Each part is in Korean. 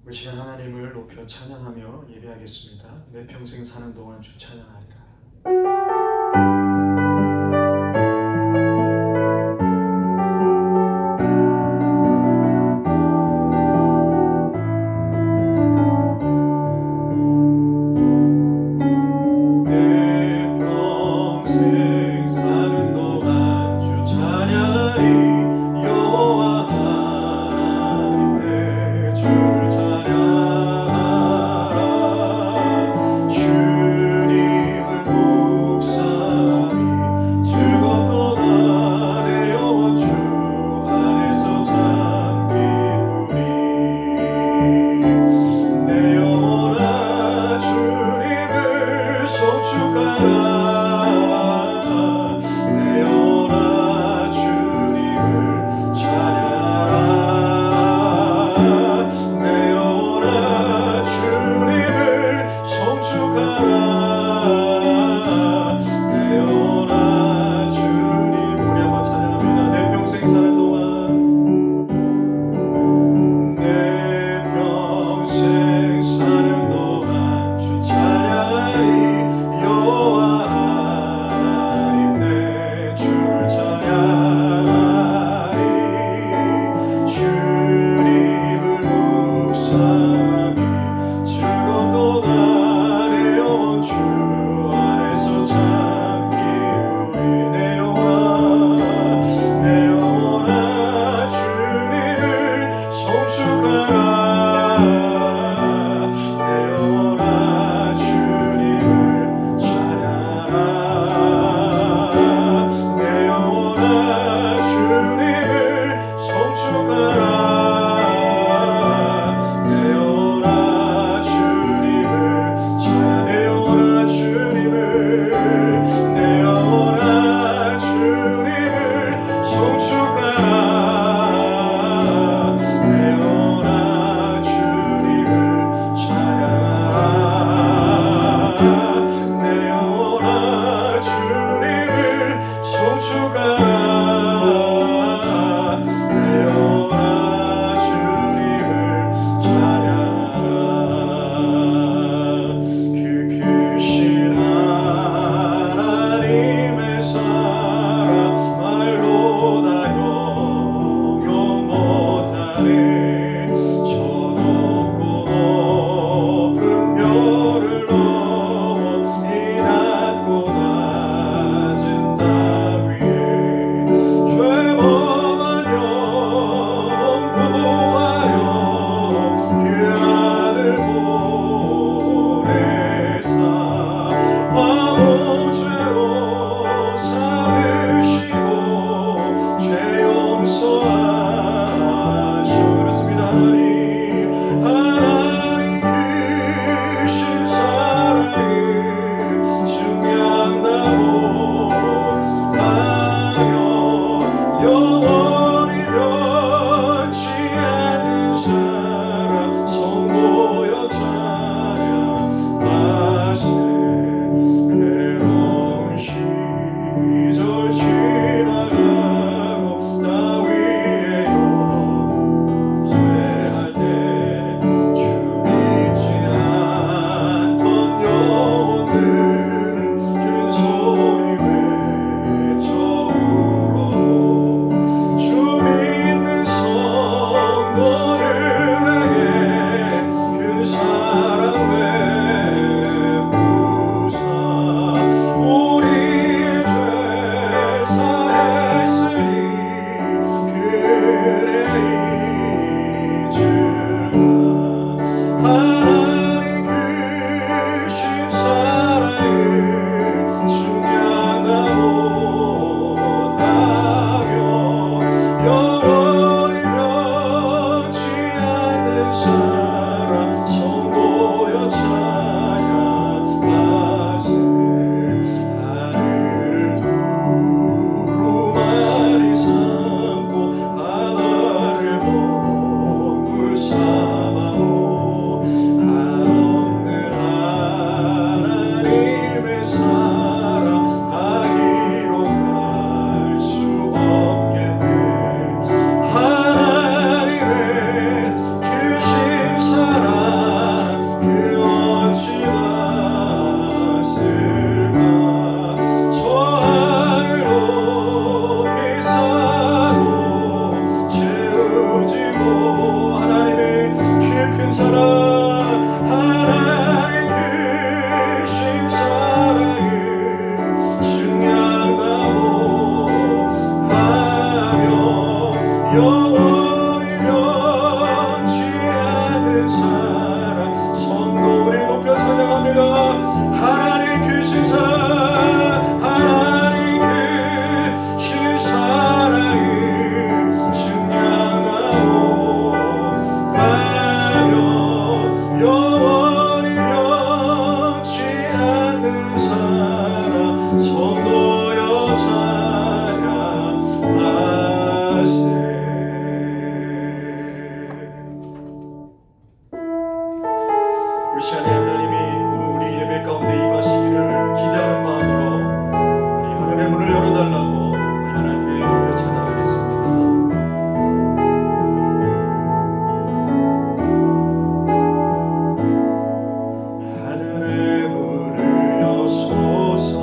우리 시간 하나님을 높여 찬양하며 예배하겠습니다. 내 평생 사는 동안 주 찬양하리라. 영원히 변치 않는 사랑 성도 우리 높여 찬양합니다. 하나님 크신 사랑 하나님 크신 사랑이 증량하오다면 영원히 변치 않는 사랑 성도여 찬양하세. 이 시간에 하나님이 우리 예배 가운데 임하시기를 기대하는 마음으로 우리 하늘의 문을 열어달라고 우리 하나님께 높여 찬양하겠습니다. 하늘의 문을 여소서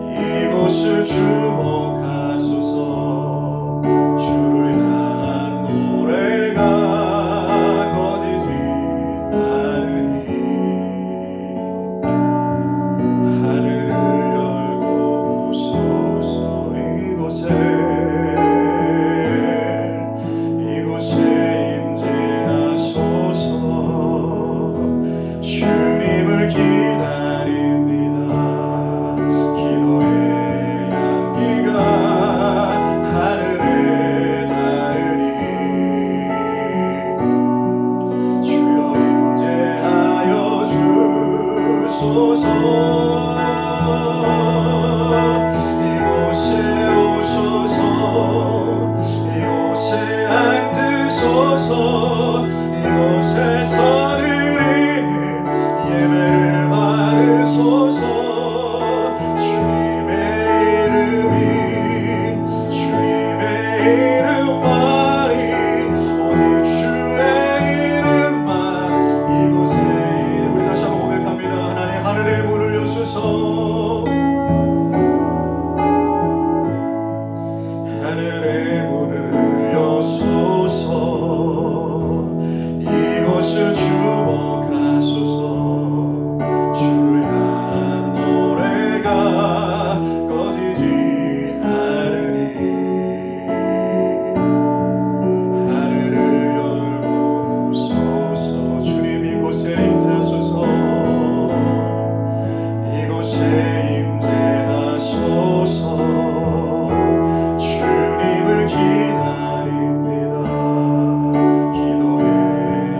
이곳을 주목하소서. 주를 향한 노래가 꺼지지 않으니 하늘을 열고 오소서. 이곳에 임재하소서. 주님을 기다립니다. 기도의 향기가 하늘에 닿으니 주여 임재하여 주소서. 이곳에 오셔서 이곳에 앉으소서. 이곳에서 드리는 예배를 받으소서. 주님의 이름이 주님의 이름만이 오직 주의 이름만 이곳에. 우리 다시 한번 고백합니다. 하나님 하늘의 문을 여소서. 하늘의 문을 여소서. 이곳을 주목하소서. 주를 향한 노래가 꺼지지 않으니 하늘을 열고 오소서. 주님 이곳에 임재하소서. 이곳에 임재하소서. 주님을 기다립니다. 기도의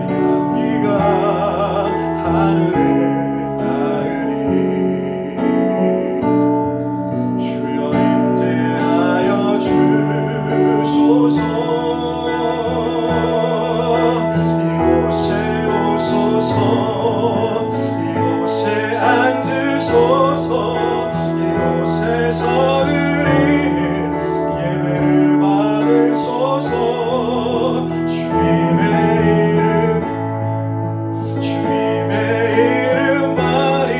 향기가 하늘에 닿으니 주여 임재하여 주소서. 이곳에 오소서. 이곳에 앉으소서. 이곳에서 드리는 예배를 받으소서. 주님의 이름만이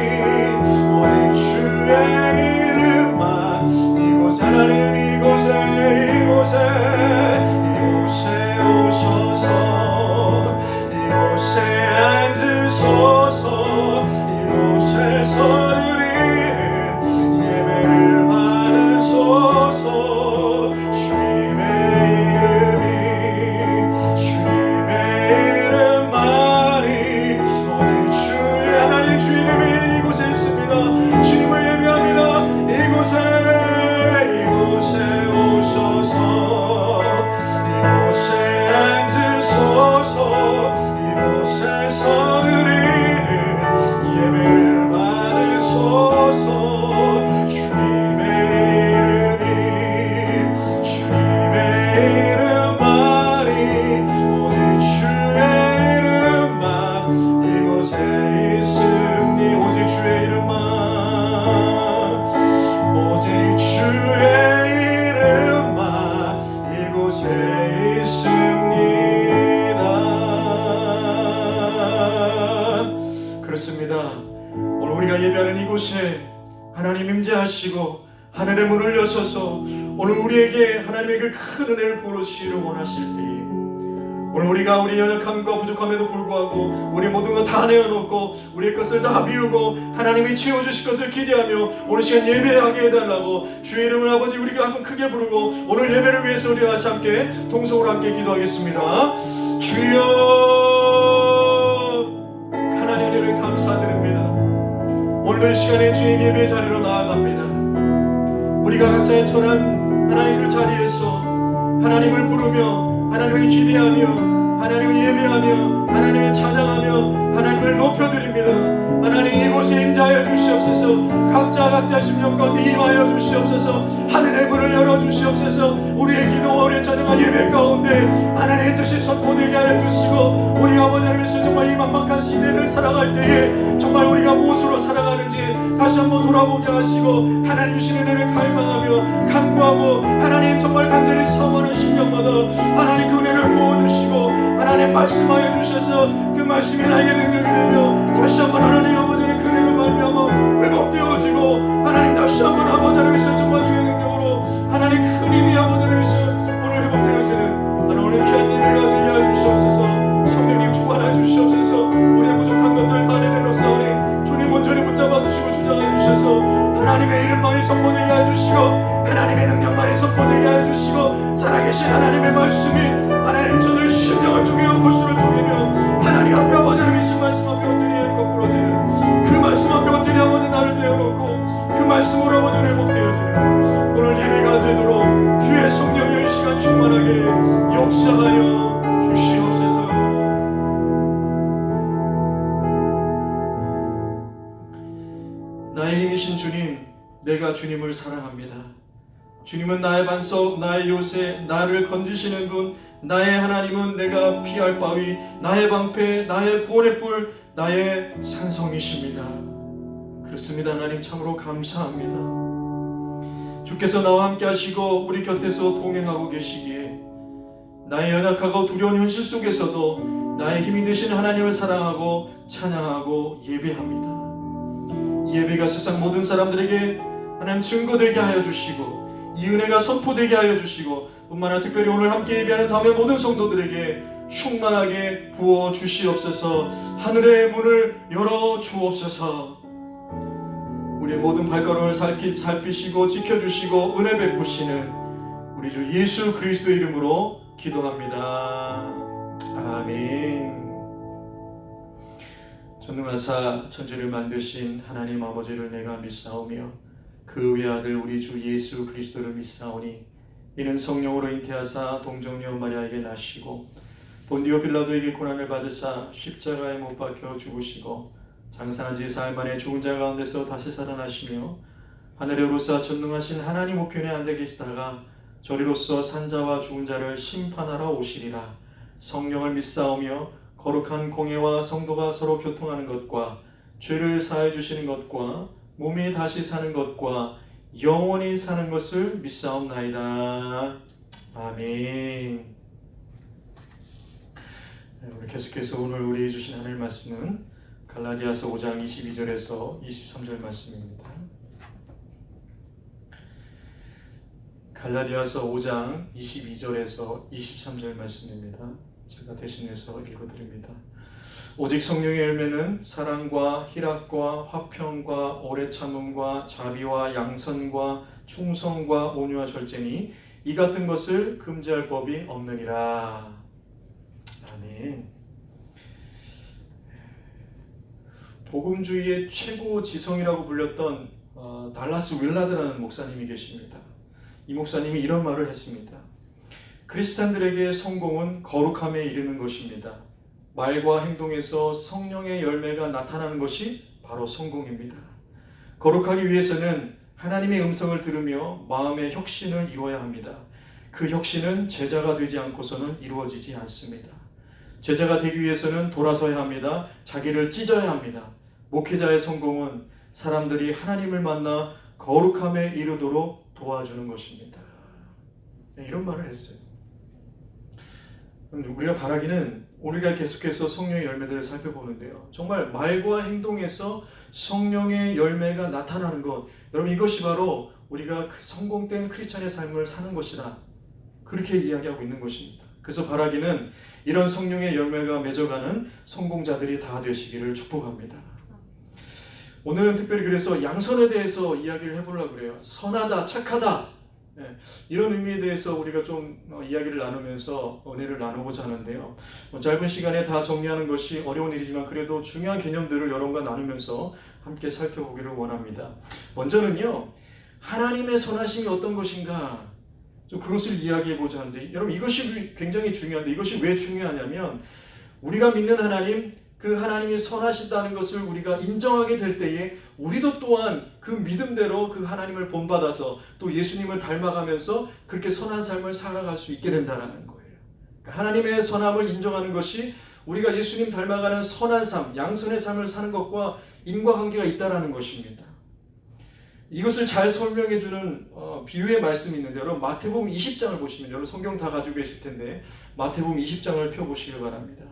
오직 주의 이름만 이곳에 하나님 이곳에 오셔서 이곳에 앉으소서. 이곳에서 드리는 예배를 받으소서. 주님의 이름만이 오직 주의 하나님 주 이름이 이곳에 있습니다. 주님을 예배합니다. 이곳에 오셔서 이곳에 앉으소서. 이곳에서 드리는 예배를 받으소서. 주님의 이름만이 오직 주의 이름만 이곳에 있으니 오직 주의 이름만 오직 주의 이름만 이곳에 있습니다. 그렇습니다. 오늘 우리가 예배하는 이곳에 하나님 임재하시고 하늘의 문을 여셔서 오늘 우리에게 하나님의 그 큰 은혜를 부어주시기를 원하실 때에 오늘 우리가 우리 연약함과 부족함에도 불구하고 우리 모든 것 다 내어놓고 우리의 것을 다 비우고 하나님이 채워주실 것을 기대하며 오늘 시간 예배하게 해달라고 주의 이름을 아버지 우리가 한번 크게 부르고 오늘 예배를 위해서 우리가 같이 함께 동성으로 함께 기도하겠습니다. 주여, 하나님 은혜를 감사드립니다. 오늘도 이 시간에 주님 예배 자리로 나아갑니다. 우리가 각자의 처한 하나님 그 자리에서 하나님을 부르며 하나님을 기대하며 하나님을 예배하며 하나님을 찬양하며 하나님을 높여드립니다. 하나님 이곳에 임자하여 주시옵소서. 각자 심령 가운데 임하여 주시옵소서. 하늘의 문을 열어주시옵소서. 우리의 기도와 우리의 찬양과 예배 가운데 하나님의 뜻이 선포되게 하여 주시고 우리가 아버지 하나님께서 정말 이 막막한 시대를 살아갈 때에 정말 우리가 무엇으로 살아가는지 다시 한번 돌아보게 하시고 하나님 주신 은혜를 갈망하며 간구하고 하나님 정말 간절히 사모하는 심령마다 하나님 그 은혜를 부어주시고 하나님 말씀하여 주셔서 그 말씀이 나에게 능력이 되며 다시 한번 하나님 아버지의 그 은혜로 말미암아 회복되어지고 하나님 다시 한번 아버지 하나님께서 정말 주의 능력으로 하나님 큰 힘이 아버지 하나님께서 오늘 회복되어지는 하나님 오늘 귀한 예배가 되게 하여 주시옵소서. 성령님 충만하여 주시옵소서. 우리의 부족한 것들 다 내려놓사오니 주님 온전히 붙잡아 주시고 주장해 주셔서 하나님의 이름만이 선포되게 해주시고 하나님의 능력만이 선포되게 해주시고 살아계신 하나님의 말씀이 하나님 저들의 심령을 쪼개고 골수를 쪼개며 하나님 앞에 아버지 하나님의 말씀 앞에 온전히 거꾸러지는 그 말씀 앞에 온전히 아버지 나를 내어놓고 그 말씀으로 아버지 회복되어지는 오늘 예배가 되도록 주의 성령의 이 시간 충만하게 역사하여 주시옵소서. 나의 힘이신 주님, 내가 주님을 사랑합니다. 주님은 나의 반석, 나의 요새, 나를 건지시는 분, 나의 하나님은 내가 피할 바위, 나의 방패, 나의 구원의 뿔, 나의 산성이십니다. 그렇습니다. 하나님 참으로 감사합니다. 주께서 나와 함께 하시고 우리 곁에서 동행하고 계시기에 나의 연약하고 두려운 현실 속에서도 나의 힘이 되신 하나님을 사랑하고 찬양하고 예배합니다. 이 예배가 세상 모든 사람들에게 하나님 증거되게 하여 주시고 이 은혜가 선포되게 하여 주시고 뿐만 아니라 특별히 오늘 함께 예배하는 다음에 모든 성도들에게 충만하게 부어 주시옵소서. 하늘의 문을 열어 주옵소서. 우리의 모든 발걸음을 살피시고 지켜주시고 은혜 베푸시는 우리 주 예수 그리스도의 이름으로 기도합니다. 아멘. 전능하사 천지를 만드신 하나님 아버지를 내가 믿사오며 그 외아들 우리 주 예수 그리스도를 믿사오니 이는 성령으로 잉태하사 동정녀 마리아에게 나시고 본디오 빌라도에게 고난을 받으사 십자가에 못 박혀 죽으시고 장사한 지 사흘 만에 죽은 자 가운데서 다시 살아나시며 하늘에 오르사 전능하신 하나님 우편에 앉아 계시다가 저리로서 산자와 죽은 자를 심판하러 오시리라. 성령을 믿사오며 거룩한 공예와 성도가 서로 교통하는 것과 죄를 사해 주시는 것과 몸이 다시 사는 것과 영원히 사는 것을 믿사옵나이다. 아멘. 우리 계속해서 오늘 우리 주신 하나님 말씀은 갈라디아서 5장 22절에서 23절 말씀입니다. 갈라디아서 5장 22절에서 23절 말씀입니다. 제가 대신해서 읽어드립니다. 오직 성령의 열매는 사랑과 희락과 화평과 오래 참음과 자비와 양선과 충성과 온유와 절제니 이 같은 것을 금지할 법이 없느니라. 아멘. 복음주의의 최고 지성이라고 불렸던 달라스 윌라드라는 목사님이 계십니다. 이 목사님이 이런 말을 했습니다. 크리스찬들에게 성공은 거룩함에 이르는 것입니다. 말과 행동에서 성령의 열매가 나타나는 것이 바로 성공입니다. 거룩하기 위해서는 하나님의 음성을 들으며 마음의 혁신을 이루어야 합니다. 그 혁신은 제자가 되지 않고서는 이루어지지 않습니다. 제자가 되기 위해서는 돌아서야 합니다. 자기를 찢어야 합니다. 목회자의 성공은 사람들이 하나님을 만나 거룩함에 이르도록 도와주는 것입니다. 이런 말을 했어요. 우리가 바라기는 우리가 계속해서 성령의 열매들을 살펴보는데요. 정말 말과 행동에서 성령의 열매가 나타나는 것, 여러분 이것이 바로 우리가 성공된 크리스찬의 삶을 사는 것이다. 그렇게 이야기하고 있는 것입니다. 그래서 바라기는 이런 성령의 열매가 맺어가는 성공자들이 다 되시기를 축복합니다. 오늘은 특별히 그래서 양선에 대해서 이야기를 해보려고 그래요. 선하다, 착하다, 이런 의미에 대해서 우리가 좀 이야기를 나누면서 은혜를 나누고자 하는데요. 짧은 시간에 다 정리하는 것이 어려운 일이지만 그래도 중요한 개념들을 여러분과 나누면서 함께 살펴보기를 원합니다. 먼저는요, 하나님의 선하심이 어떤 것인가, 좀 그것을 이야기해보자 하는데, 여러분 이것이 굉장히 중요한데, 이것이 왜 중요하냐면 우리가 믿는 하나님, 그 하나님이 선하시다는 것을 우리가 인정하게 될 때에 우리도 또한 그 믿음대로 그 하나님을 본받아서 또 예수님을 닮아가면서 그렇게 선한 삶을 살아갈 수 있게 된다는 거예요. 그러니까 하나님의 선함을 인정하는 것이 우리가 예수님 닮아가는 선한 삶, 양선의 삶을 사는 것과 인과관계가 있다는 것입니다. 이것을 잘 설명해주는 비유의 말씀이 있는데, 여러분 마태복음 20장을 보시면, 여러분 성경 다 가지고 계실 텐데 마태복음 20장을 펴보시길 바랍니다.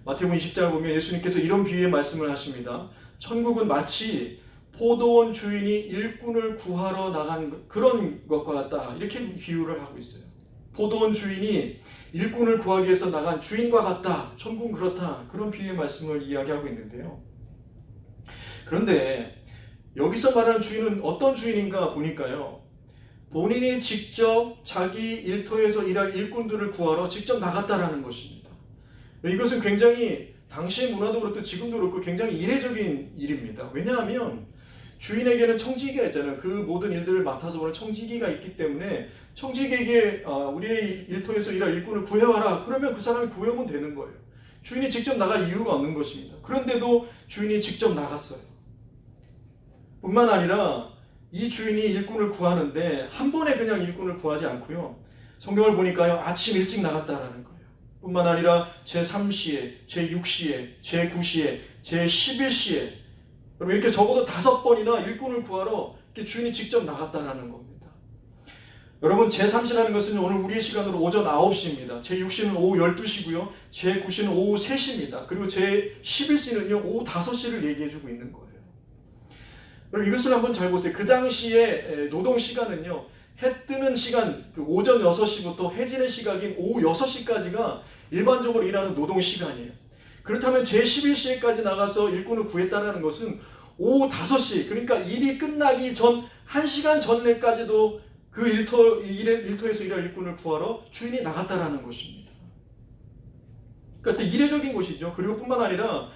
마태복음 20장을 보면 예수님께서 이런 비유의 말씀을 하십니다. 천국은 마치 포도원 주인이 일꾼을 구하러 나간 그런 것과 같다, 이렇게 비유를 하고 있어요. 포도원 주인이 일꾼을 구하기 위해서 나간 주인과 같다, 천국은 그렇다, 그런 비유의 말씀을 이야기하고 있는데요. 그런데 여기서 말하는 주인은 어떤 주인인가 보니까요, 본인이 직접 자기 일터에서 일할 일꾼들을 구하러 직접 나갔다라는 것입니다. 이것은 굉장히 당시의 문화도 그렇고 지금도 그렇고 굉장히 이례적인 일입니다. 왜냐하면 주인에게는 청지기가 있잖아요. 그 모든 일들을 맡아서 보는 청지기가 있기 때문에 청지기에게 우리의 일터에서 일할 일꾼을 구해와라, 그러면 그 사람이 구해오면 되는 거예요. 주인이 직접 나갈 이유가 없는 것입니다. 그런데도 주인이 직접 나갔어요. 뿐만 아니라 이 주인이 일꾼을 구하는데 한 번에 그냥 일꾼을 구하지 않고요, 성경을 보니까요, 아침 일찍 나갔다라는 거예요. 뿐만 아니라 제3시에, 제6시에, 제9시에, 제11시에, 그럼 이렇게 적어도 5번이나 일꾼을 구하러 이렇게 주인이 직접 나갔다라는 겁니다. 여러분, 제3시라는 것은 오늘 우리의 시간으로 오전 9시입니다. 제6시는 오후 12시고요. 제9시는 오후 3시입니다. 그리고 제11시는요, 오후 5시를 얘기해주고 있는 거예요. 그럼 이것을 한번 잘 보세요. 그 당시에 노동시간은요, 해 뜨는 시간, 오전 6시부터 해 지는 시각인 오후 6시까지가 일반적으로 일하는 노동시간이에요. 그렇다면 제11시에까지 나가서 일꾼을 구했다는 것은 오후 5시, 그러니까 일이 끝나기 전 1시간 전에까지도 그 일터에서 일할 일꾼을 구하러 주인이 나갔다라는 것입니다. 그러니까 이례적인 것이죠. 그리고 뿐만 아니라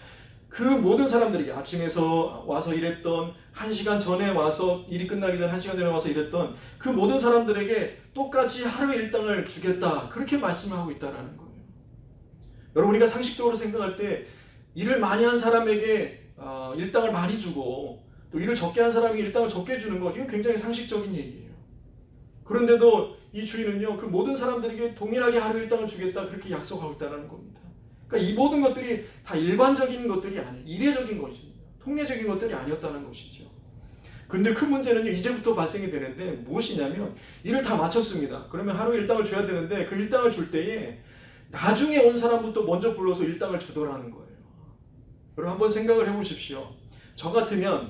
그 모든 사람들이 아침에서 와서 일했던, 1시간 전에 와서 일이 끝나기 전 1시간 전에 와서 일했던 그 모든 사람들에게 똑같이 하루의 일당을 주겠다, 그렇게 말씀을 하고 있다는 거예요. 여러분, 우리가 상식적으로 생각할 때 일을 많이 한 사람에게 일당을 많이 주고 또 일을 적게 한 사람에게 일당을 적게 주는 것, 이건 굉장히 상식적인 얘기예요. 그런데도 이 주인은요, 그 모든 사람들에게 동일하게 하루 일당을 주겠다, 그렇게 약속하고 있다는 겁니다. 그러니까 이 모든 것들이 다 일반적인 것들이 아니에요. 이례적인 것입니다. 통례적인 것들이 아니었다는 것이죠. 근데 큰 문제는요, 이제부터 발생이 되는데 무엇이냐면, 일을 다 마쳤습니다. 그러면 하루 일당을 줘야 되는데 그 일당을 줄 때에 나중에 온 사람부터 먼저 불러서 일당을 주더라는 거예요. 여러분, 한번 생각을 해보십시오. 저 같으면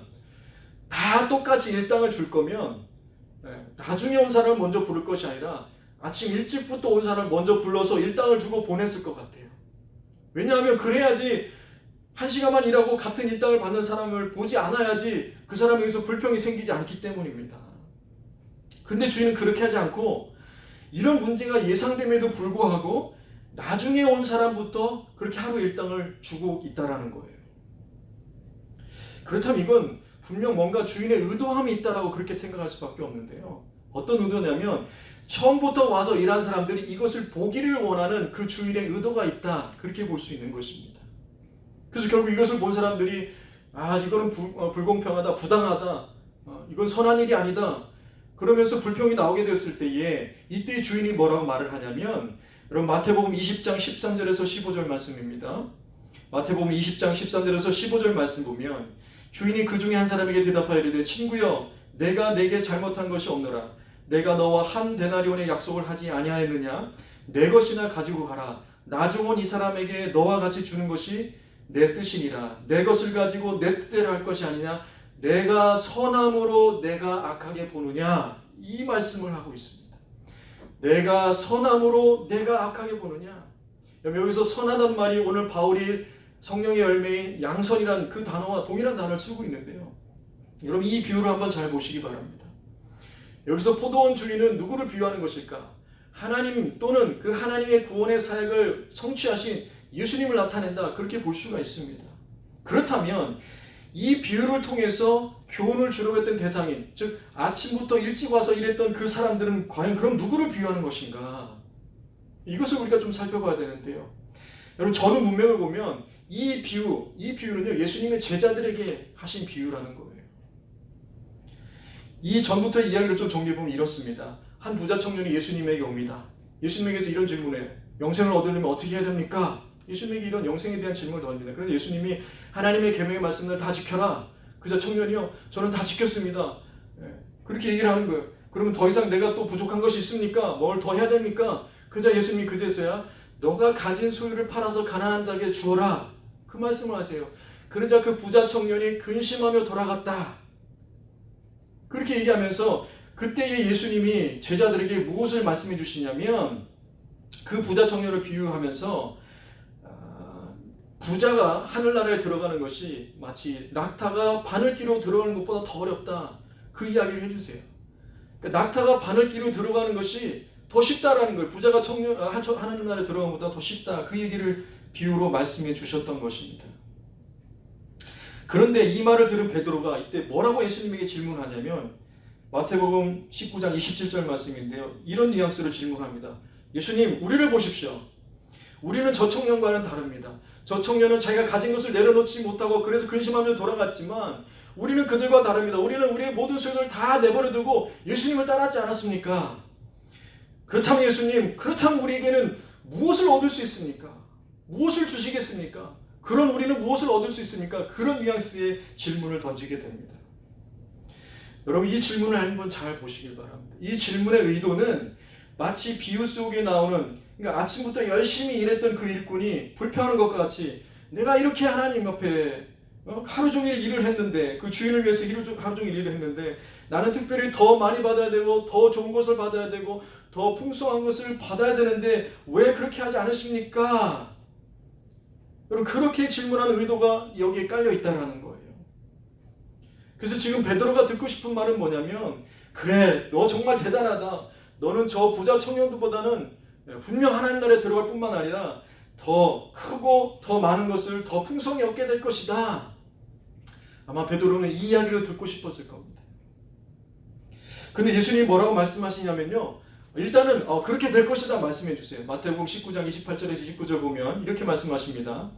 다 똑같이 일당을 줄 거면 나중에 온 사람을 먼저 부를 것이 아니라 아침 일찍부터 온 사람을 먼저 불러서 일당을 주고 보냈을 것 같아요. 왜냐하면 그래야지 1시간만 일하고 같은 일당을 받는 사람을 보지 않아야지 그 사람에게서 불평이 생기지 않기 때문입니다. 근데 주인은 그렇게 하지 않고 이런 문제가 예상됨에도 불구하고 나중에 온 사람부터 그렇게 하루 일당을 주고 있다라는 거예요. 그렇다면 이건 분명 뭔가 주인의 의도함이 있다라고 그렇게 생각할 수밖에 없는데요. 어떤 의도냐면 처음부터 와서 일한 사람들이 이것을 보기를 원하는 그 주인의 의도가 있다, 그렇게 볼 수 있는 것입니다. 그래서 결국 이것을 본 사람들이 이거는 불공평하다, 부당하다, 이건 선한 일이 아니다, 그러면서 불평이 나오게 되었을 때에 이때 주인이 뭐라고 말을 하냐면, 여러분 마태복음 20장 13절에서 15절 말씀입니다. 마태복음 20장 13절에서 15절 말씀 보면 주인이 그 중에 한 사람에게 대답하여 이르되, 친구여, 내가 내게 잘못한 것이 없노라. 내가 너와 한 데나리온의 약속을 하지 아니하였느냐? 내 것이나 가지고 가라. 나중 온 이 사람에게 너와 같이 주는 것이 내 뜻이니라. 내 것을 가지고 내 뜻대로 할 것이 아니냐? 내가 선함으로 내가 악하게 보느냐? 이 말씀을 하고 있습니다. 내가 선함으로 내가 악하게 보느냐? 여기서 선하다는 말이 오늘 바울이 성령의 열매인 양선이란 그 단어와 동일한 단어를 쓰고 있는데요. 여러분 이 비유를 한번 잘 보시기 바랍니다. 여기서 포도원 주인은 누구를 비유하는 것일까? 하나님 또는 그 하나님의 구원의 사역을 성취하신 예수님을 나타낸다, 그렇게 볼 수가 있습니다. 그렇다면 이 비유를 통해서 교훈을 주려고 했던 대상인, 즉 아침부터 일찍 와서 일했던 그 사람들은 과연 그럼 누구를 비유하는 것인가? 이것을 우리가 좀 살펴봐야 되는데요. 여러분 전후 문맥을 보면 이 비유는요 예수님의 제자들에게 하신 비유라는 거예요. 이 전부터 이야기를 좀 정리해보면 이렇습니다. 한 부자 청년이 예수님에게 옵니다. 예수님에게서 이런 질문을 해요. 영생을 얻으려면 어떻게 해야 됩니까? 예수님에게 이런 영생에 대한 질문을 던집니다. 그래서 예수님이 하나님의 계명의 말씀을 다 지켜라. 그자 청년이요, 저는 다 지켰습니다. 그렇게 얘기를 하는 거예요. 그러면 더 이상 내가 또 부족한 것이 있습니까? 뭘 더 해야 됩니까? 그자 예수님이 그제서야 너가 가진 소유를 팔아서 가난한 자에게 주어라, 그 말씀을 하세요. 그러자 그 부자 청년이 근심하며 돌아갔다, 그렇게 얘기하면서 그때의 예수님이 제자들에게 무엇을 말씀해 주시냐면, 그 부자 청년을 비유하면서 부자가 하늘나라에 들어가는 것이 마치 낙타가 바늘기로 들어가는 것보다 더 어렵다, 그 이야기를 해주세요. 그러니까 낙타가 바늘기로 들어가는 것이 더 쉽다라는 거예요. 부자가 하늘나라에 들어가는 것보다 더 쉽다, 그 얘기를 비유로 말씀해 주셨던 것입니다. 그런데 이 말을 들은 베드로가 이때 뭐라고 예수님에게 질문하냐면, 마태복음 19장 27절 말씀인데요, 이런 뉘앙스로 질문합니다. 예수님, 우리를 보십시오. 우리는 저 청년과는 다릅니다. 저 청년은 자기가 가진 것을 내려놓지 못하고 그래서 근심하며 돌아갔지만 우리는 그들과 다릅니다. 우리는 우리의 모든 소유를 다 내버려두고 예수님을 따랐지 않았습니까? 그렇다면 예수님, 그렇다면 우리에게는 무엇을 얻을 수 있습니까? 무엇을 주시겠습니까? 그런 우리는 무엇을 얻을 수 있습니까? 그런 뉘앙스의 질문을 던지게 됩니다. 여러분 이 질문을 한번 잘 보시길 바랍니다. 이 질문의 의도는 마치 비유 속에 나오는, 그러니까 아침부터 열심히 일했던 그 일꾼이 불평하는 것과 같이, 내가 이렇게 하나님 앞에 하루 종일 일을 했는데, 그 주인을 위해서 하루 종일 일을 했는데 나는 특별히 더 많이 받아야 되고 더 좋은 것을 받아야 되고 더 풍성한 것을 받아야 되는데 왜 그렇게 하지 않으십니까? 여러분 그렇게 질문하는 의도가 여기에 깔려 있다는 거예요. 그래서 지금 베드로가 듣고 싶은 말은 뭐냐면, 그래 너 정말 대단하다. 너는 저 부자 청년들보다는 분명 하나님 나라에 들어갈 뿐만 아니라 더 크고 더 많은 것을 더 풍성히 얻게 될 것이다. 아마 베드로는 이 이야기를 듣고 싶었을 겁니다. 근데 예수님이 뭐라고 말씀하시냐면요, 일단은 그렇게 될 것이다 말씀해 주세요. 마태복음 19장 28절에서 29절 보면 이렇게 말씀하십니다.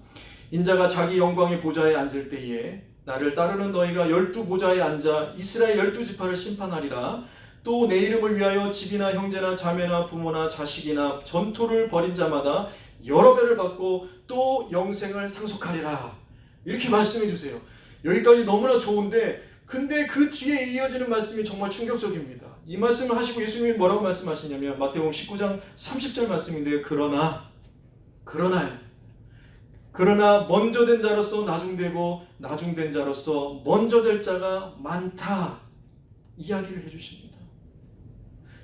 인자가 자기 영광의 보좌에 앉을 때에 나를 따르는 너희가 12보좌에 앉아 이스라엘 12지파를 심판하리라. 또 내 이름을 위하여 집이나 형제나 자매나 부모나 자식이나 전토를 벌인 자마다 여러 배를 받고 또 영생을 상속하리라. 이렇게 말씀해 주세요. 여기까지 너무나 좋은데, 근데 그 뒤에 이어지는 말씀이 정말 충격적입니다. 이 말씀을 하시고 예수님이 뭐라고 말씀하시냐면 마태복음 19장 30절 말씀인데요. 그러나 먼저 된 자로서 나중되고 나중된 자로서 먼저 될 자가 많다, 이야기를 해주십니다.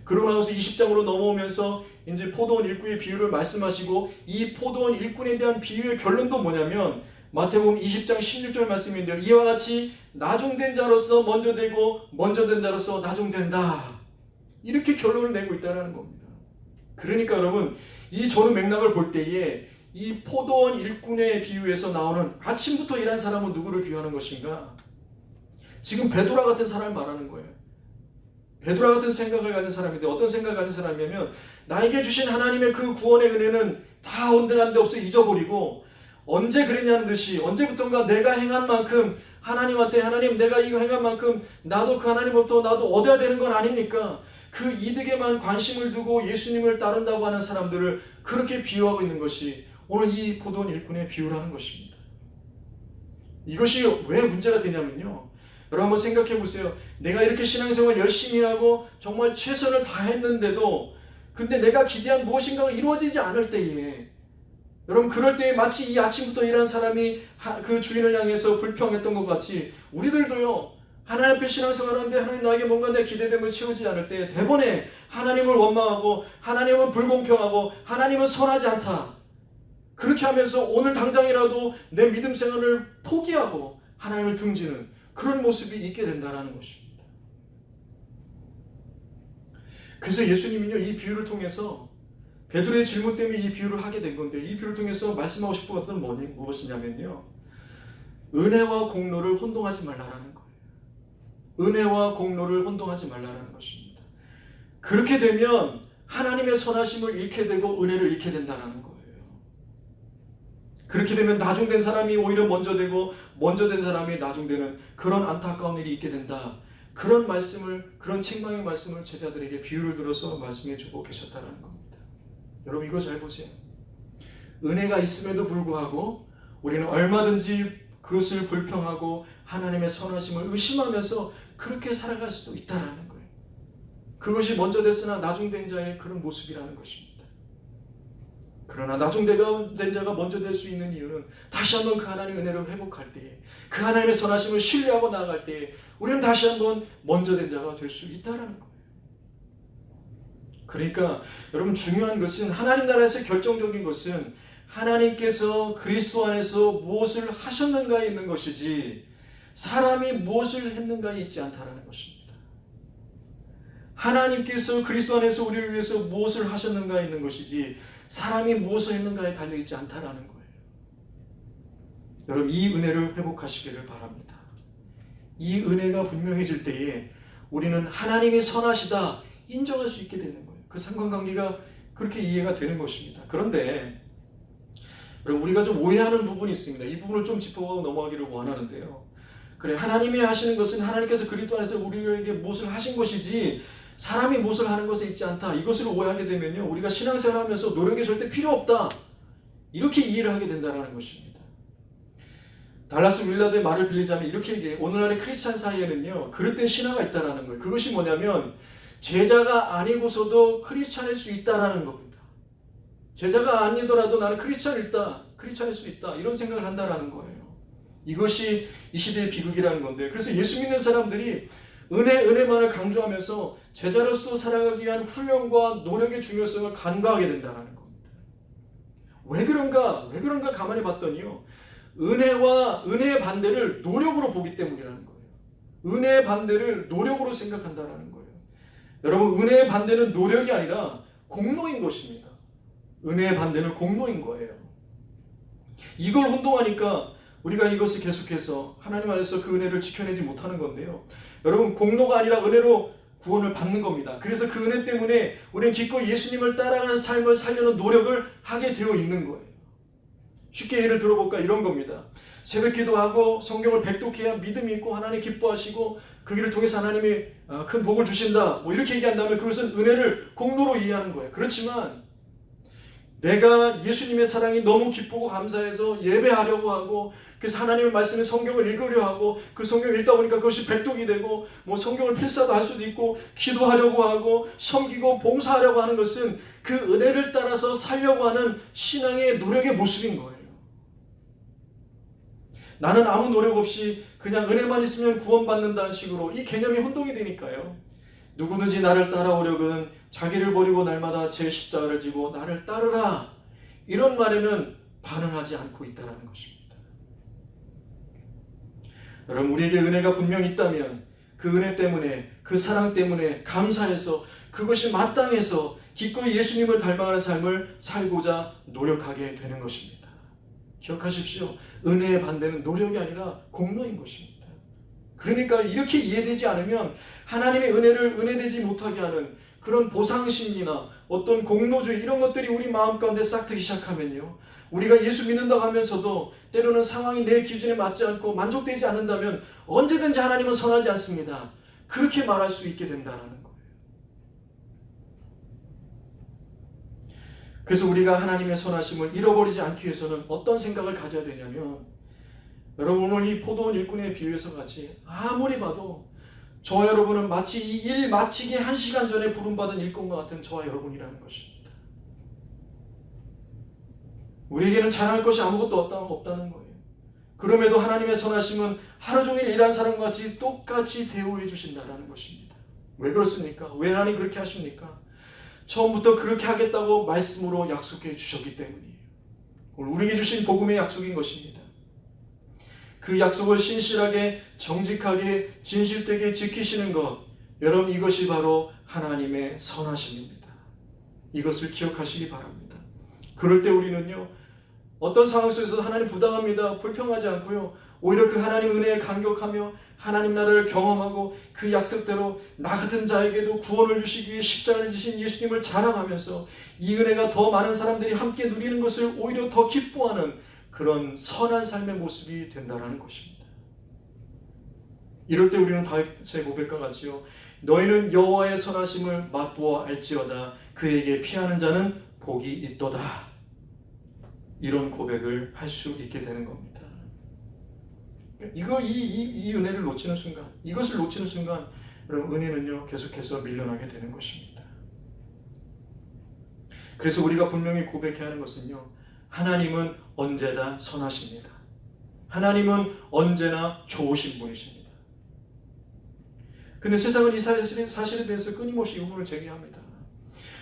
그러고 나서 20장으로 넘어오면서 이제 포도원 일꾼의 비유를 말씀하시고, 이 포도원 일꾼에 대한 비유의 결론도 뭐냐면 마태복음 20장 16절 말씀인데요. 이와 같이 나중된 자로서 먼저 되고 먼저 된 자로서 나중된다, 이렇게 결론을 내고 있다는 겁니다. 그러니까 여러분 이 전후 맥락을 볼 때에 이 포도원 일꾼의 비유에서 나오는 아침부터 일한 사람은 누구를 비유하는 것인가? 지금 베드로와 같은 사람을 말하는 거예요. 베드로와 같은 생각을 가진 사람인데, 어떤 생각을 가진 사람이냐면, 나에게 주신 하나님의 그 구원의 은혜는 다 온데간데 없어 잊어버리고, 언제 그랬냐는 듯이 언제부턴가 내가 행한 만큼 하나님한테, 하나님 내가 이거 행한 만큼 나도 그 하나님부터 나도 얻어야 되는 건 아닙니까? 그 이득에만 관심을 두고 예수님을 따른다고 하는 사람들을 그렇게 비유하고 있는 것이 오늘 이 포도원 일꾼의 비유라는 것입니다. 이것이 왜 문제가 되냐면요, 여러분 한번 생각해 보세요. 내가 이렇게 신앙생활 열심히 하고 정말 최선을 다했는데도 근데 내가 기대한 무엇인가가 이루어지지 않을 때에, 여러분 그럴 때에 마치 이 아침부터 일한 사람이 그 주인을 향해서 불평했던 것 같이 우리들도요, 하나님 앞에 신앙생활하는데 하나님 나에게 뭔가 내 기대됨을 채우지 않을 때 대번에 하나님을 원망하고 하나님은 불공평하고 하나님은 선하지 않다. 그렇게 하면서 오늘 당장이라도 내 믿음 생활을 포기하고 하나님을 등지는 그런 모습이 있게 된다는 것입니다. 그래서 예수님은요, 이 비유를 통해서 베드로의 질문 때문에 이 비유를 하게 된 건데, 이 비유를 통해서 말씀하고 싶은 것은 무엇이냐면요, 은혜와 공로를 혼동하지 말라라는 거예요. 은혜와 공로를 혼동하지 말라라는 것입니다. 그렇게 되면 하나님의 선하심을 잃게 되고 은혜를 잃게 된다는 거예요. 그렇게 되면 나중된 사람이 오히려 먼저 되고 먼저 된 사람이 나중되는 그런 안타까운 일이 있게 된다. 그런 말씀을, 그런 책망의 말씀을 제자들에게 비유를 들어서 말씀해 주고 계셨다는 겁니다. 여러분 이거 잘 보세요. 은혜가 있음에도 불구하고 우리는 얼마든지 그것을 불평하고 하나님의 선하심을 의심하면서 그렇게 살아갈 수도 있다는 거예요. 그것이 먼저 됐으나 나중된 자의 그런 모습이라는 것입니다. 그러나 나중된 자가 먼저 될 수 있는 이유는 다시 한번 그 하나님의 은혜를 회복할 때에, 그 하나님의 선하심을 신뢰하고 나아갈 때에 우리는 다시 한번 먼저 된 자가 될 수 있다는 거예요. 그러니까 여러분 중요한 것은, 하나님 나라에서 결정적인 것은 하나님께서 그리스도 안에서 무엇을 하셨는가에 있는 것이지 사람이 무엇을 했는가에 있지 않다는 것입니다. 하나님께서 그리스도 안에서 우리를 위해서 무엇을 하셨는가에 있는 것이지 사람이 무엇을 했는가에 달려있지 않다는 거예요. 여러분 이 은혜를 회복하시기를 바랍니다. 이 은혜가 분명해질 때에 우리는 하나님이 선하시다 인정할 수 있게 되는 거예요. 그 상관관계가 그렇게 이해가 되는 것입니다. 그런데 우리가 좀 오해하는 부분이 있습니다. 이 부분을 좀 짚어가고 넘어가기를 원하는데요. 그래, 하나님이 하시는 것은 하나님께서 그리스도 안에서 우리에게 무엇을 하신 것이지 사람이 무엇을 하는 것에 있지 않다. 이것을 오해하게 되면요, 우리가 신앙생활하면서 노력이 절대 필요 없다. 이렇게 이해를 하게 된다는 것입니다. 달라스 윌라드의 말을 빌리자면 이렇게 얘기해요. 오늘날의 크리스찬 사이에는요, 그릇된 신화가 있다는 거예요. 그것이 뭐냐면 제자가 아니고서도 크리스찬일 수 있다라는 겁니다. 제자가 아니더라도 나는 크리스찬일 수 있다. 이런 생각을 한다라는 거예요. 이것이 이 시대의 비극이라는 건데, 그래서 예수 믿는 사람들이 은혜만을 강조하면서 제자로서 살아가기 위한 훈련과 노력의 중요성을 간과하게 된다는 겁니다. 왜 그런가 가만히 봤더니요, 은혜의 반대를 노력으로 보기 때문이라는 거예요. 은혜의 반대를 노력으로 생각한다는 거예요. 여러분 은혜의 반대는 노력이 아니라 공로인 것입니다. 은혜의 반대는 공로인 거예요. 이걸 혼동하니까 우리가 이것을 계속해서 하나님 안에서 그 은혜를 지켜내지 못하는 건데요. 여러분 공로가 아니라 은혜로 구원을 받는 겁니다. 그래서 그 은혜 때문에 우리는 기꺼이 예수님을 따라가는 삶을 살려는 노력을 하게 되어 있는 거예요. 쉽게 예를 들어볼까, 이런 겁니다. 새벽 기도하고 성경을 백독해야 믿음이 있고 하나님 기뻐하시고 그 길을 통해서 하나님이 큰 복을 주신다, 뭐 이렇게 얘기한다면 그것은 은혜를 공로로 이해하는 거예요. 그렇지만 내가 예수님의 사랑이 너무 기쁘고 감사해서 예배하려고 하고, 그래서 하나님의 말씀에 성경을 읽으려 하고, 그 성경을 읽다 보니까 그것이 백독이 되고, 뭐 성경을 필사도 할 수도 있고, 기도하려고 하고, 섬기고 봉사하려고 하는 것은 그 은혜를 따라서 살려고 하는 신앙의 노력의 모습인 거예요. 나는 아무 노력 없이 그냥 은혜만 있으면 구원받는다는 식으로 이 개념이 혼동이 되니까요. 누구든지 나를 따라오려거든 자기를 버리고 날마다 제 십자가를 지고 나를 따르라, 이런 말에는 반응하지 않고 있다는 것입니다. 여러분 우리에게 은혜가 분명히 있다면 그 은혜 때문에, 그 사랑 때문에 감사해서 그것이 마땅해서 기꺼이 예수님을 닮아가는 삶을 살고자 노력하게 되는 것입니다. 기억하십시오. 은혜의 반대는 노력이 아니라 공로인 것입니다. 그러니까 이렇게 이해되지 않으면 하나님의 은혜를 은혜되지 못하게 하는 그런 보상심리나 어떤 공로주의, 이런 것들이 우리 마음 가운데 싹트기 시작하면요, 우리가 예수 믿는다고 하면서도 때로는 상황이 내 기준에 맞지 않고 만족되지 않는다면 언제든지 하나님은 선하지 않습니다, 그렇게 말할 수 있게 된다는 거예요. 그래서 우리가 하나님의 선하심을 잃어버리지 않기 위해서는 어떤 생각을 가져야 되냐면, 여러분 오늘 이 포도원 일꾼의 비유에서 같이 아무리 봐도 저와 여러분은 마치 이 일 마치기 1시간 전에 부름받은 일꾼과 같은 저와 여러분이라는 것입니다. 우리에게는 자랑할 것이 아무것도 없다는 거예요. 그럼에도 하나님의 선하심은 하루 종일 일한 사람과 같이 똑같이 대우해 주신다라는 것입니다. 왜 그렇습니까? 왜 하나님 그렇게 하십니까? 처음부터 그렇게 하겠다고 말씀으로 약속해 주셨기 때문이에요. 오늘 우리에게 주신 복음의 약속인 것입니다. 그 약속을 신실하게, 정직하게, 진실되게 지키시는 것, 여러분, 이것이 바로 하나님의 선하심입니다. 이것을 기억하시기 바랍니다. 그럴 때 우리는요, 어떤 상황 속에서 하나님 부당합니다, 불평하지 않고요, 오히려 그 하나님 은혜에 감격하며 하나님 나라를 경험하고 그 약속대로 나 같은 자에게도 구원을 주시기 위해 십자가를 지신 예수님을 자랑하면서 이 은혜가 더 많은 사람들이 함께 누리는 것을 오히려 더 기뻐하는 그런 선한 삶의 모습이 된다는 것입니다. 이럴 때 우리는 다윗의 고백과 같이요, 너희는 여호와의 선하심을 맛보아 알지어다. 그에게 피하는 자는 복이 있도다. 이런 고백을 할 수 있게 되는 겁니다. 이 은혜를 놓치는 순간, 이것을 놓치는 순간, 여러분, 은혜는요 계속해서 밀려나게 되는 것입니다. 그래서 우리가 분명히 고백해야 하는 것은요, 하나님은 언제나 선하십니다. 하나님은 언제나 좋으신 분이십니다. 근데 세상은 이 사실에 대해서 끊임없이 의문을 제기합니다.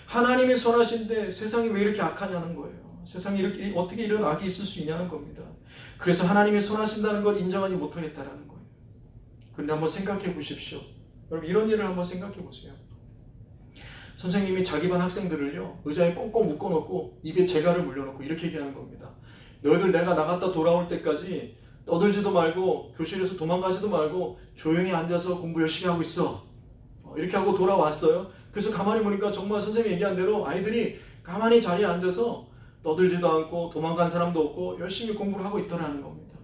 하나님이 선하신데 세상이 왜 이렇게 악하냐는 거예요. 세상에 이렇게 어떻게 이런 악이 있을 수 있냐는 겁니다. 그래서 하나님이 선하신다는 걸 인정하지 못하겠다라는 거예요. 그런데 한번 생각해 보십시오. 여러분, 이런 일을 한번 생각해 보세요. 선생님이 자기 반 학생들을요, 의자에 꽁꽁 묶어놓고 입에 재갈을 물려놓고 이렇게 얘기하는 겁니다. 너희들 내가 나갔다 돌아올 때까지 떠들지도 말고 교실에서 도망가지도 말고 조용히 앉아서 공부 열심히 하고 있어. 이렇게 하고 돌아왔어요. 그래서 가만히 보니까 정말 선생님이 얘기한 대로 아이들이 가만히 자리에 앉아서 떠들지도 않고 도망간 사람도 없고 열심히 공부를 하고 있더라는 겁니다.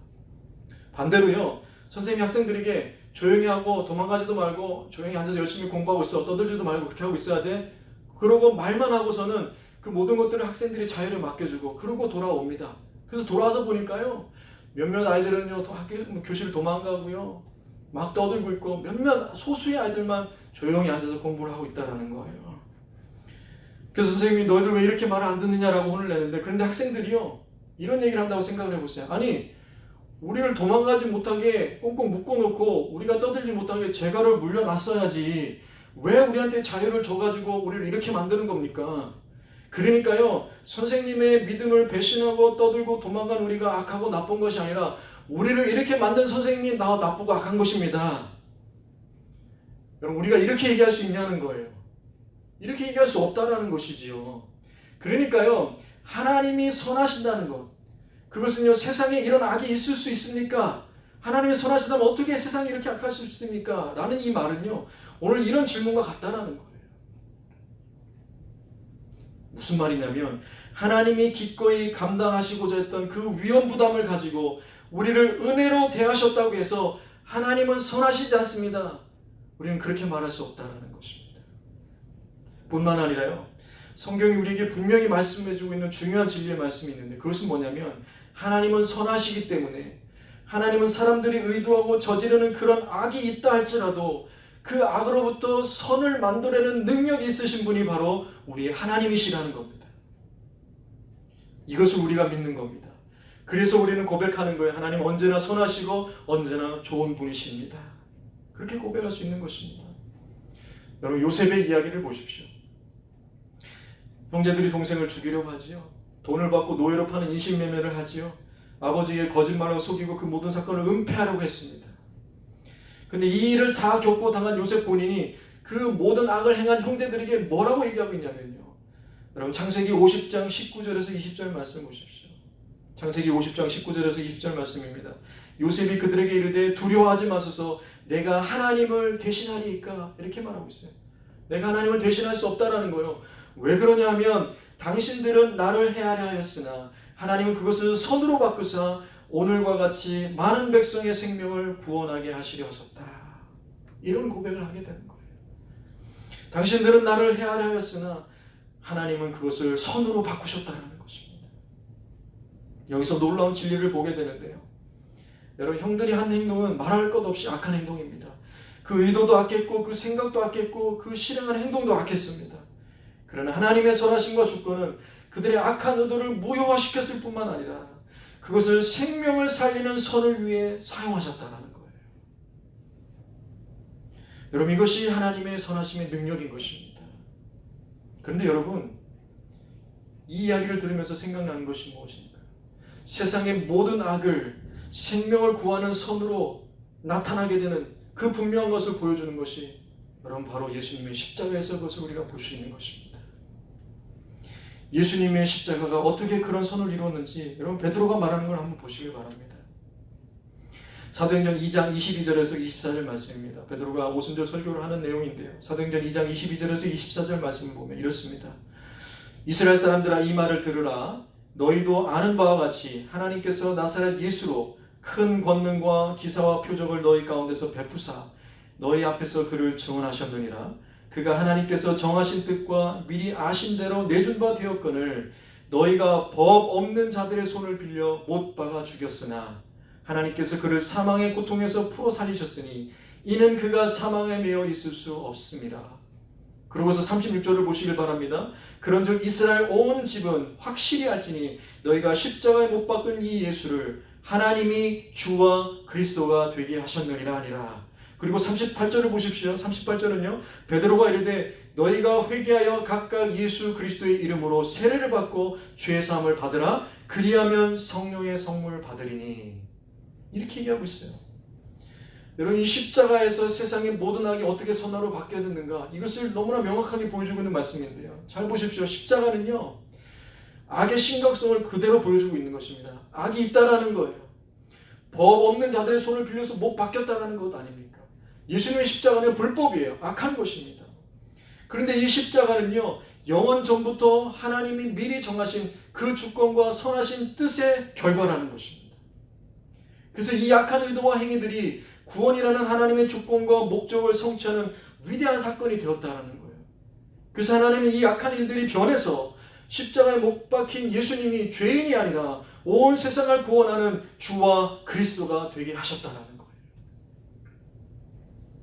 반대로요, 선생님이 학생들에게 조용히 하고 도망가지도 말고 조용히 앉아서 열심히 공부하고 있어, 떠들지도 말고 그렇게 하고 있어야 돼. 그러고 말만 하고서는 그 모든 것들을 학생들이 자유를 맡겨주고 그러고 돌아옵니다. 그래서 돌아와서 보니까요, 몇몇 아이들은요 교실 도망가고요, 막 떠들고 있고, 몇몇 소수의 아이들만 조용히 앉아서 공부를 하고 있다는 거예요. 그래서 선생님이 너희들 왜 이렇게 말을 안 듣느냐라고 혼을 내는데, 그런데 학생들이요 이런 얘기를 한다고 생각을 해보세요. 아니, 우리를 도망가지 못하게 꽁꽁 묶어놓고 우리가 떠들지 못하게 재갈을 물려놨어야지 왜 우리한테 자유를 줘가지고 우리를 이렇게 만드는 겁니까? 그러니까요, 선생님의 믿음을 배신하고 떠들고 도망간 우리가 악하고 나쁜 것이 아니라 우리를 이렇게 만든 선생님이 나쁘고 악한 것입니다. 여러분, 우리가 이렇게 얘기할 수 있냐는 거예요. 이렇게 얘기할 수 없다라는 것이지요. 그러니까요, 하나님이 선하신다는 것, 그것은요, 세상에 이런 악이 있을 수 있습니까? 하나님이 선하시다면 어떻게 세상이 이렇게 악할 수 있습니까? 라는 이 말은요, 오늘 이런 질문과 같다라는 거예요. 무슨 말이냐면, 하나님이 기꺼이 감당하시고자 했던 그 위험 부담을 가지고 우리를 은혜로 대하셨다고 해서 하나님은 선하시지 않습니다. 우리는 그렇게 말할 수 없다라는 것입니다. 뿐만 아니라요, 성경이 우리에게 분명히 말씀해주고 있는 중요한 진리의 말씀이 있는데, 그것은 뭐냐면, 하나님은 선하시기 때문에 하나님은 사람들이 의도하고 저지르는 그런 악이 있다 할지라도 그 악으로부터 선을 만들어내는 능력이 있으신 분이 바로 우리 하나님이시라는 겁니다. 이것을 우리가 믿는 겁니다. 그래서 우리는 고백하는 거예요. 하나님 언제나 선하시고 언제나 좋은 분이십니다. 그렇게 고백할 수 있는 것입니다. 여러분, 요셉의 이야기를 보십시오. 형제들이 동생을 죽이려고 하지요. 돈을 받고 노예로 파는 인신매매를 하지요. 아버지에게 거짓말하고 속이고 그 모든 사건을 은폐하려고 했습니다. 근데 이 일을 다 겪고 당한 요셉 본인이 그 모든 악을 행한 형제들에게 뭐라고 얘기하고 있냐면요, 여러분, 창세기 50장 19절에서 20절 말씀 보십시오. 창세기 50장 19절에서 20절 말씀입니다. 요셉이 그들에게 이르되 두려워하지 마소서, 내가 하나님을 대신하리이까, 이렇게 말하고 있어요. 내가 하나님을 대신할 수 없다라는 거예요. 왜 그러냐 하면, 당신들은 나를 해하려 하였으나 하나님은 그것을 선으로 바꾸사 오늘과 같이 많은 백성의 생명을 구원하게 하시려 하셨다. 이런 고백을 하게 되는 거예요. 당신들은 나를 해하려 하였으나 하나님은 그것을 선으로 바꾸셨다는 것입니다. 여기서 놀라운 진리를 보게 되는데요, 여러분, 형들이 한 행동은 말할 것 없이 악한 행동입니다. 그 의도도 악했고 그 생각도 악했고 그 실행한 행동도 악했습니다. 그러나 하나님의 선하심과 주권은 그들의 악한 의도를 무효화시켰을 뿐만 아니라 그것을 생명을 살리는 선을 위해 사용하셨다는 거예요. 여러분, 이것이 하나님의 선하심의 능력인 것입니다. 그런데 여러분, 이 이야기를 들으면서 생각나는 것이 무엇입니까? 세상의 모든 악을 생명을 구하는 선으로 나타나게 되는 그 분명한 것을 보여주는 것이 여러분 바로 예수님의 십자가에서 그것을 우리가 볼 수 있는 것입니다. 예수님의 십자가가 어떻게 그런 선을 이루었는지 여러분 베드로가 말하는 걸 한번 보시길 바랍니다. 사도행전 2장 22절에서 24절 말씀입니다. 베드로가 오순절 설교를 하는 내용인데요. 사도행전 2장 22절에서 24절 말씀을 보면 이렇습니다. 이스라엘 사람들아, 이 말을 들으라. 너희도 아는 바와 같이 하나님께서 나사렛 예수로 큰 권능과 기사와 표적을 너희 가운데서 베푸사 너희 앞에서 그를 증언하셨느니라. 그가 하나님께서 정하신 뜻과 미리 아신 대로 내준 바 되었거늘 너희가 법 없는 자들의 손을 빌려 못 박아 죽였으나 하나님께서 그를 사망의 고통에서 풀어 살리셨으니 이는 그가 사망에 매여 있을 수 없습니다. 그러고서 36절을 보시길 바랍니다. 그런즉 이스라엘 온 집은 확실히 알지니 너희가 십자가에 못 박은 이 예수를 하나님이 주와 그리스도가 되게 하셨느니라 하니라. 그리고 38절을 보십시오. 38절은요. 베드로가 이르되 너희가 회개하여 각각 예수 그리스도의 이름으로 세례를 받고 죄 사함을 받으라. 그리하면 성령의 선물 받으리니. 이렇게 얘기하고 있어요. 여러분, 이 십자가에서 세상의 모든 악이 어떻게 선화로 바뀌어야 되는가, 이것을 너무나 명확하게 보여주고 있는 말씀인데요. 잘 보십시오. 십자가는요, 악의 심각성을 그대로 보여주고 있는 것입니다. 악이 있다라는 거예요. 법 없는 자들의 손을 빌려서 못 박혔다라는 것 아닙니까? 예수님의 십자가는 불법이에요. 악한 것입니다. 그런데 이 십자가는요, 영원 전부터 하나님이 미리 정하신 그 주권과 선하신 뜻의 결과라는 것입니다. 그래서 이 악한 의도와 행위들이 구원이라는 하나님의 주권과 목적을 성취하는 위대한 사건이 되었다는 거예요. 그래서 하나님은 이 악한 일들이 변해서 십자가에 못 박힌 예수님이 죄인이 아니라 온 세상을 구원하는 주와 그리스도가 되게 하셨다는 거예요.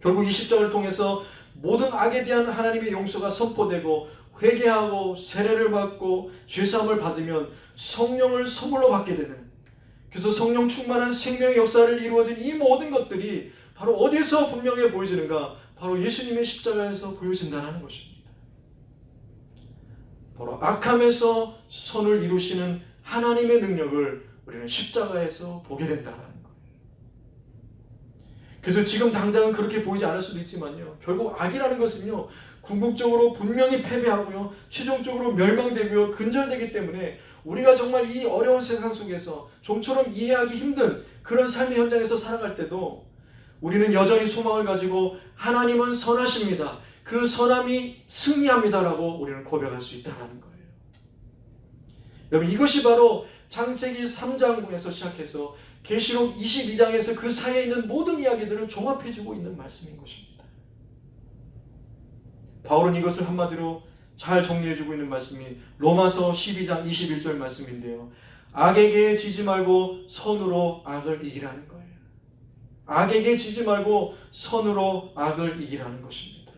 결국 이 십자가를 통해서 모든 악에 대한 하나님의 용서가 선포되고 회개하고 세례를 받고 죄사함을 받으면 성령을 선물로 받게 되는, 그래서 성령 충만한 생명의 역사를 이루어진 이 모든 것들이 바로 어디에서 분명히 보여지는가? 바로 예수님의 십자가에서 보여진다는 것입니다. 바로 악함에서 선을 이루시는 하나님의 능력을 우리는 십자가에서 보게 된다는 거예요. 그래서 지금 당장은 그렇게 보이지 않을 수도 있지만요, 결국 악이라는 것은요, 궁극적으로 분명히 패배하고요, 최종적으로 멸망되고요, 근절되기 때문에 우리가 정말 이 어려운 세상 속에서 좀처럼 이해하기 힘든 그런 삶의 현장에서 살아갈 때도 우리는 여전히 소망을 가지고 하나님은 선하십니다, 그 선함이 승리합니다라고 우리는 고백할 수 있다는 거예요. 여러분, 이것이 바로 창세기 3장에서 시작해서 계시록 22장에서 그 사이에 있는 모든 이야기들을 종합해주고 있는 말씀인 것입니다. 바울은 이것을 한마디로 잘 정리해주고 있는 말씀이 로마서 12장 21절 말씀인데요. 악에게 지지 말고 선으로 악을 이기라는 거예요. 악에게 지지 말고 선으로 악을 이기라는 것입니다.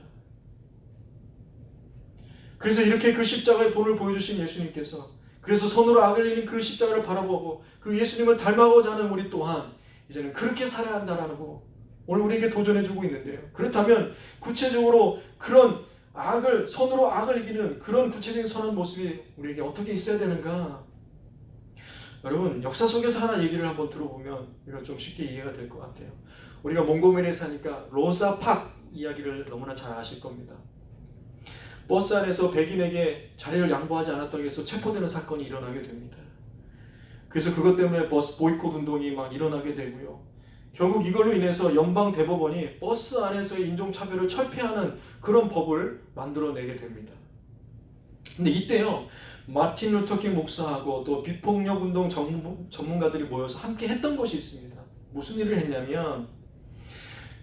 그래서 이렇게 그 십자가의 본을 보여주신 예수님께서, 그래서 선으로 악을 이기는 그 십자가를 바라보고 그 예수님을 닮아가고자 하는 우리 또한 이제는 그렇게 살아야 한다라고 오늘 우리에게 도전해주고 있는데요. 그렇다면 구체적으로 그런 악을, 선으로 악을 이기는 그런 구체적인 선한 모습이 우리에게 어떻게 있어야 되는가? 여러분, 역사 속에서 하나 얘기를 한번 들어보면 이거 좀 쉽게 이해가 될 것 같아요. 우리가 몽고메리에 사니까 로사 팍 이야기를 너무나 잘 아실 겁니다. 버스 안에서 백인에게 자리를 양보하지 않았다고 해서 체포되는 사건이 일어나게 됩니다. 그래서 그것 때문에 버스 보이콧 운동이 막 일어나게 되고요. 결국 이걸로 인해서 연방 대법원이 버스 안에서의 인종차별을 철폐하는 그런 법을 만들어내게 됩니다. 근데 이때요, 마틴 루터킹 목사하고 또 비폭력 운동 전문가들이 모여서 함께 했던 것이 있습니다. 무슨 일을 했냐면,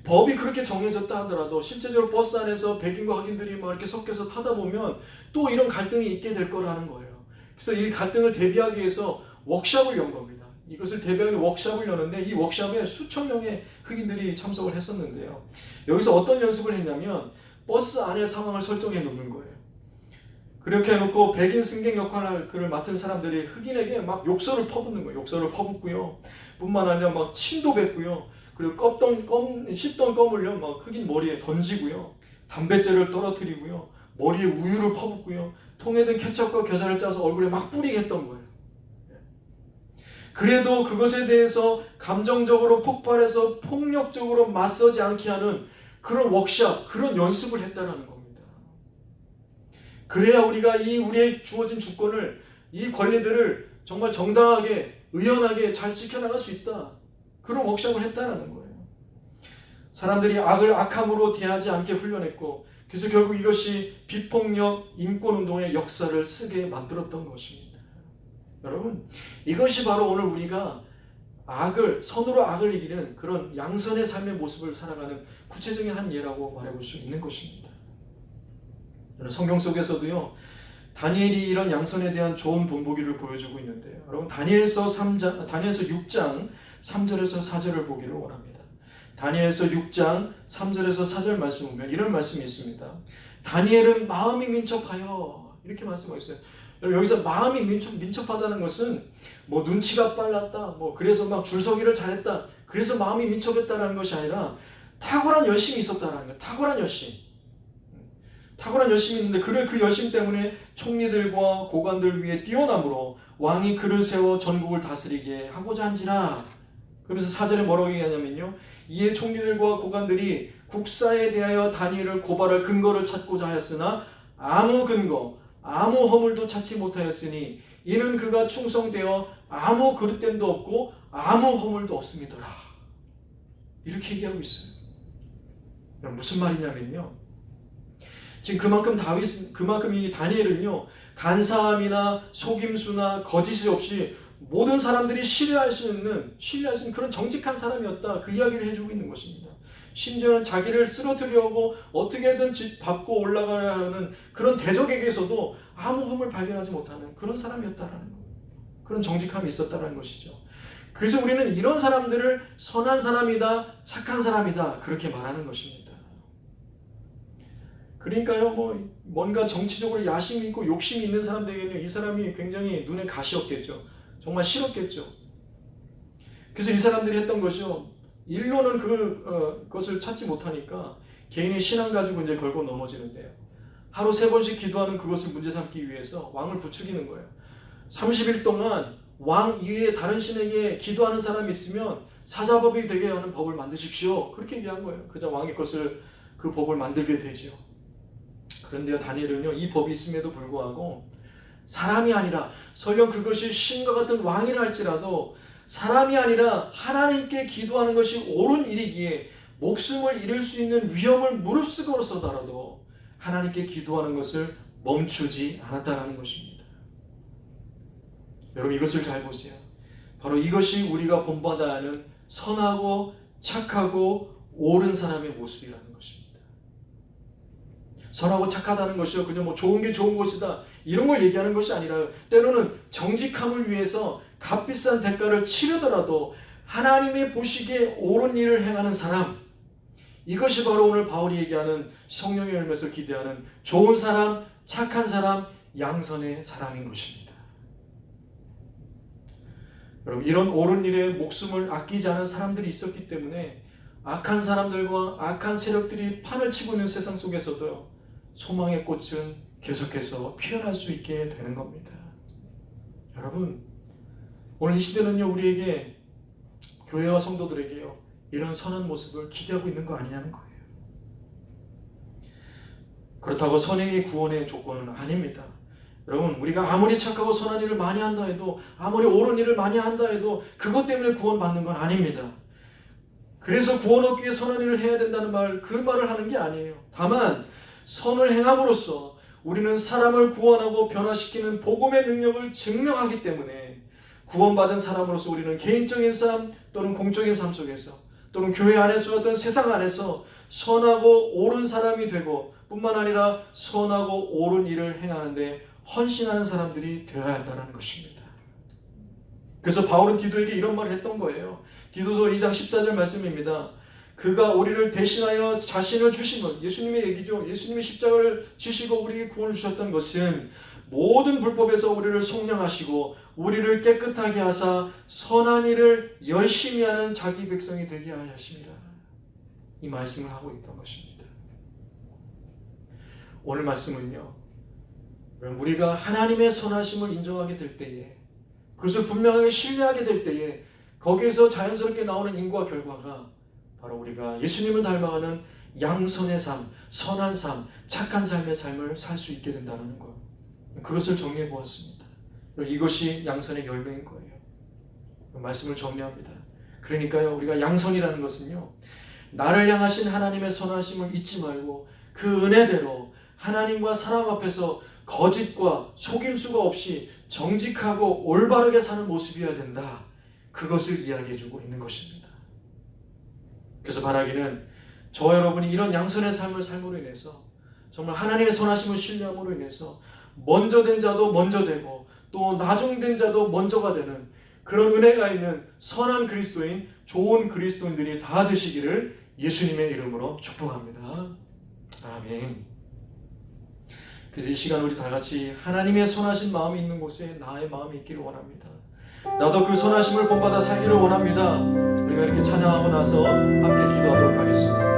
법이 그렇게 정해졌다 하더라도 실제적으로 버스 안에서 백인과 흑인들이 막 이렇게 섞여서 타다 보면 또 이런 갈등이 있게 될 거라는 거예요. 그래서 이 갈등을 대비하기 위해서 워크숍을 연 겁니다. 이것을 대비하는 워크숍을 여는데 이 워크숍에 수천 명의 흑인들이 참석을 했었는데요. 여기서 어떤 연습을 했냐면 버스 안의 상황을 설정해 놓는 거예요. 그렇게 해놓고 백인 승객 역할을 맡은 사람들이 흑인에게 막 욕설을 퍼붓는 거예요. 욕설을 퍼붓고요. 뿐만 아니라 막 침도 뱉고요. 그리고 씹던 껌을요, 막 흑인 머리에 던지고요. 담뱃재를 떨어뜨리고요. 머리에 우유를 퍼붓고요. 통에 든 케첩과 겨자를 짜서 얼굴에 막 뿌리게 했던 거예요. 그래도 그것에 대해서 감정적으로 폭발해서 폭력적으로 맞서지 않게 하는 그런 워크숍, 그런 연습을 했다라는 겁니다. 그래야 우리가 우리의 주어진 주권을, 이 권리들을 정말 정당하게, 의연하게 잘 지켜나갈 수 있다. 그런 워크숍을 했다라는 거예요. 사람들이 악을 악함으로 대하지 않게 훈련했고, 그래서 결국 이것이 비폭력 인권운동의 역사를 쓰게 만들었던 것입니다. 여러분, 이것이 바로 오늘 우리가 선으로 악을 이기는 그런 양선의 삶의 모습을 살아가는 구체적인 한 예라고 말해볼 수 있는 것입니다. 성경 속에서도요, 다니엘이 이런 양선에 대한 좋은 본보기를 보여주고 있는데요. 여러분, 다니엘서 6장 3절에서 4절을 보기를 원합니다. 다니엘서 6장 3절에서 4절 말씀 보면 이런 말씀이 있습니다. 다니엘은 마음이 민첩하여, 이렇게 말씀하셨어요. 여기서 마음이 민첩하다는 것은 뭐 눈치가 빨랐다, 뭐 그래서 막 줄서기를 잘했다, 그래서 마음이 민첩했다라는 것이 아니라 탁월한 열심이 있었다라는 거예요. 탁월한 열심이 있는데 그 열심 때문에 총리들과 고관들 위에 뛰어남으로 왕이 그를 세워 전국을 다스리게 하고자 한지라. 그러면서 4절에 뭐라고 얘기하냐면요, 이에 총리들과 고관들이 국사에 대하여 다니엘을 고발할 근거를 찾고자 하였으나 아무 근거, 아무 허물도 찾지 못하였으니 이는 그가 충성되어 아무 그릇됨도 없고 아무 허물도 없음이더라. 이렇게 얘기하고 있어요. 무슨 말이냐면요, 지금 그만큼 이 다니엘은요, 간사함이나 속임수나 거짓이 없이 모든 사람들이 신뢰할 수 있는 그런 정직한 사람이었다, 그 이야기를 해주고 있는 것입니다. 심지어는 자기를 쓰러뜨리려고 어떻게든 밟고 올라가야 하는 그런 대적에게서도 아무 흠을 발견하지 못하는 그런 사람이었다라는 거예요. 그런 정직함이 있었다라는 것이죠. 그래서 우리는 이런 사람들을 선한 사람이다, 착한 사람이다, 그렇게 말하는 것입니다. 그러니까요, 뭔가 정치적으로 야심이 있고 욕심이 있는 사람들에게는 이 사람이 굉장히 눈에 가시였겠죠. 정말 싫었겠죠. 그래서 이 사람들이 했던 것이요, 일로는 그것을 찾지 못하니까 개인의 신앙 가지고 이제 걸고 넘어지는데요. 하루 3번씩 기도하는 그것을 문제 삼기 위해서 왕을 부추기는 거예요. 30일 동안 왕 이외에 다른 신에게 기도하는 사람이 있으면 사자법이 되게 하는 법을 만드십시오. 그렇게 얘기한 거예요. 그러자 왕이 그 법을 만들게 되지요. 그런데요, 다니엘은요, 이 법이 있음에도 불구하고 사람이 아니라, 설령 그것이 신과 같은 왕이라 할지라도 사람이 아니라 하나님께 기도하는 것이 옳은 일이기에 목숨을 잃을 수 있는 위험을 무릅쓰고서라도 하나님께 기도하는 것을 멈추지 않았다는 것입니다. 여러분, 이것을 잘 보세요. 바로 이것이 우리가 본받아야 하는 선하고 착하고 옳은 사람의 모습이라는 것입니다. 선하고 착하다는 것이요, 그냥 좋은 게 좋은 것이다, 이런 걸 얘기하는 것이 아니라, 때로는 정직함을 위해서 값비싼 대가를 치르더라도 하나님의 보시기에 옳은 일을 행하는 사람, 이것이 바로 오늘 바울이 얘기하는 성령의 열매에서 기대하는 좋은 사람, 착한 사람, 양선의 사람인 것입니다. 여러분, 이런 옳은 일에 목숨을 아끼지 않은 사람들이 있었기 때문에 악한 사람들과 악한 세력들이 판을 치고 있는 세상 속에서도 소망의 꽃은 계속해서 피어날 수 있게 되는 겁니다. 여러분, 오늘 이 시대는요, 우리에게, 교회와 성도들에게요, 이런 선한 모습을 기대하고 있는 거 아니냐는 거예요. 그렇다고 선행이 구원의 조건은 아닙니다. 여러분, 우리가 아무리 착하고 선한 일을 많이 한다 해도, 아무리 옳은 일을 많이 한다 해도 그것 때문에 구원받는 건 아닙니다. 그래서 구원 얻기 위해 선한 일을 해야 된다는 그 말을 하는 게 아니에요. 다만 선을 행함으로써 우리는 사람을 구원하고 변화시키는 복음의 능력을 증명하기 때문에 구원받은 사람으로서 우리는 개인적인 삶 또는 공적인 삶 속에서, 또는 교회 안에서 어떤 세상 안에서 선하고 옳은 사람이 되고, 뿐만 아니라 선하고 옳은 일을 행하는데 헌신하는 사람들이 되어야 한다는 것입니다. 그래서 바울은 디도에게 이런 말을 했던 거예요. 디도서 2장 14절 말씀입니다. 그가 우리를 대신하여 자신을 주신 것, 예수님의 얘기죠. 예수님이 십자가를 지시고 우리에게 구원을 주셨던 것은 모든 불법에서 우리를 속량하시고 우리를 깨끗하게 하사 선한 일을 열심히 하는 자기 백성이 되게 하심이라. 이 말씀을 하고 있던 것입니다. 오늘 말씀은요, 우리가 하나님의 선하심을 인정하게 될 때에, 그것을 분명하게 신뢰하게 될 때에 거기에서 자연스럽게 나오는 인과 결과가 바로 우리가 예수님을 닮아가는 양선의 삶, 선한 삶, 착한 삶의 삶을 살 수 있게 된다는 것, 그것을 정리해 보았습니다. 이것이 양선의 열매인 거예요. 말씀을 정리합니다. 그러니까요, 우리가 양선이라는 것은요, 나를 향하신 하나님의 선하심을 잊지 말고 그 은혜대로 하나님과 사람 앞에서 거짓과 속임수가 없이 정직하고 올바르게 사는 모습이어야 된다. 그것을 이야기해주고 있는 것입니다. 그래서 바라기는 저와 여러분이 이런 양선의 삶을 삶으로 인해서 정말 하나님의 선하심을 신뢰함으로 인해서 먼저 된 자도 먼저 되고 또 나중된 자도 먼저가 되는 그런 은혜가 있는 선한 그리스도인, 좋은 그리스도인들이 다 되시기를 예수님의 이름으로 축복합니다. 아멘. 그래서 이 시간 우리 다 같이 하나님의 선하신 마음이 있는 곳에 나의 마음이 있기를 원합니다. 나도 그 선하심을 본받아 살기를 원합니다. 우리가 이렇게 찬양하고 나서 함께 기도하도록 하겠습니다.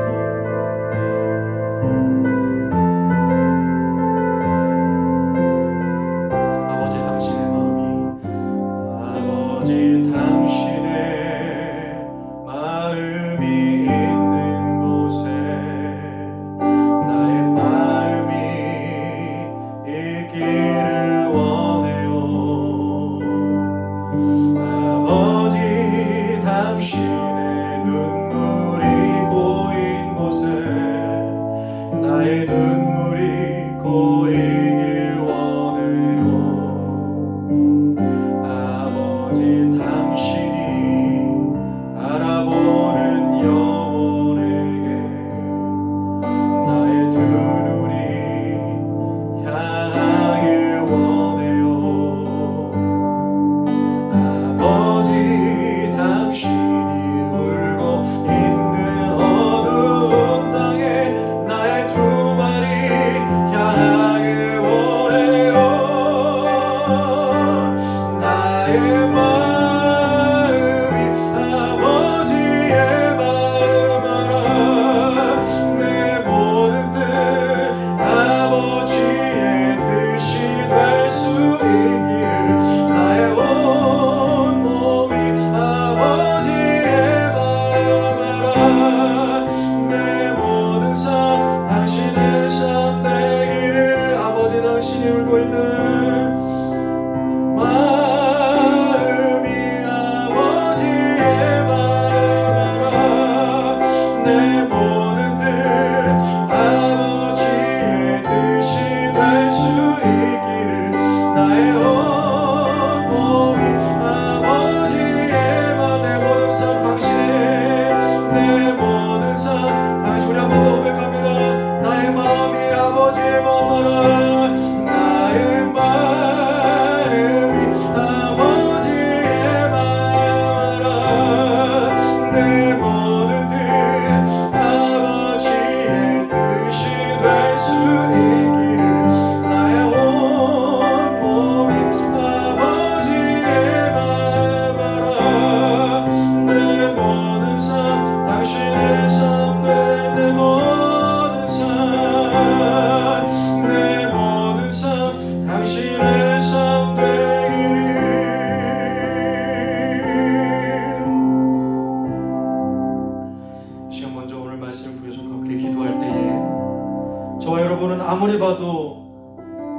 아무리 봐도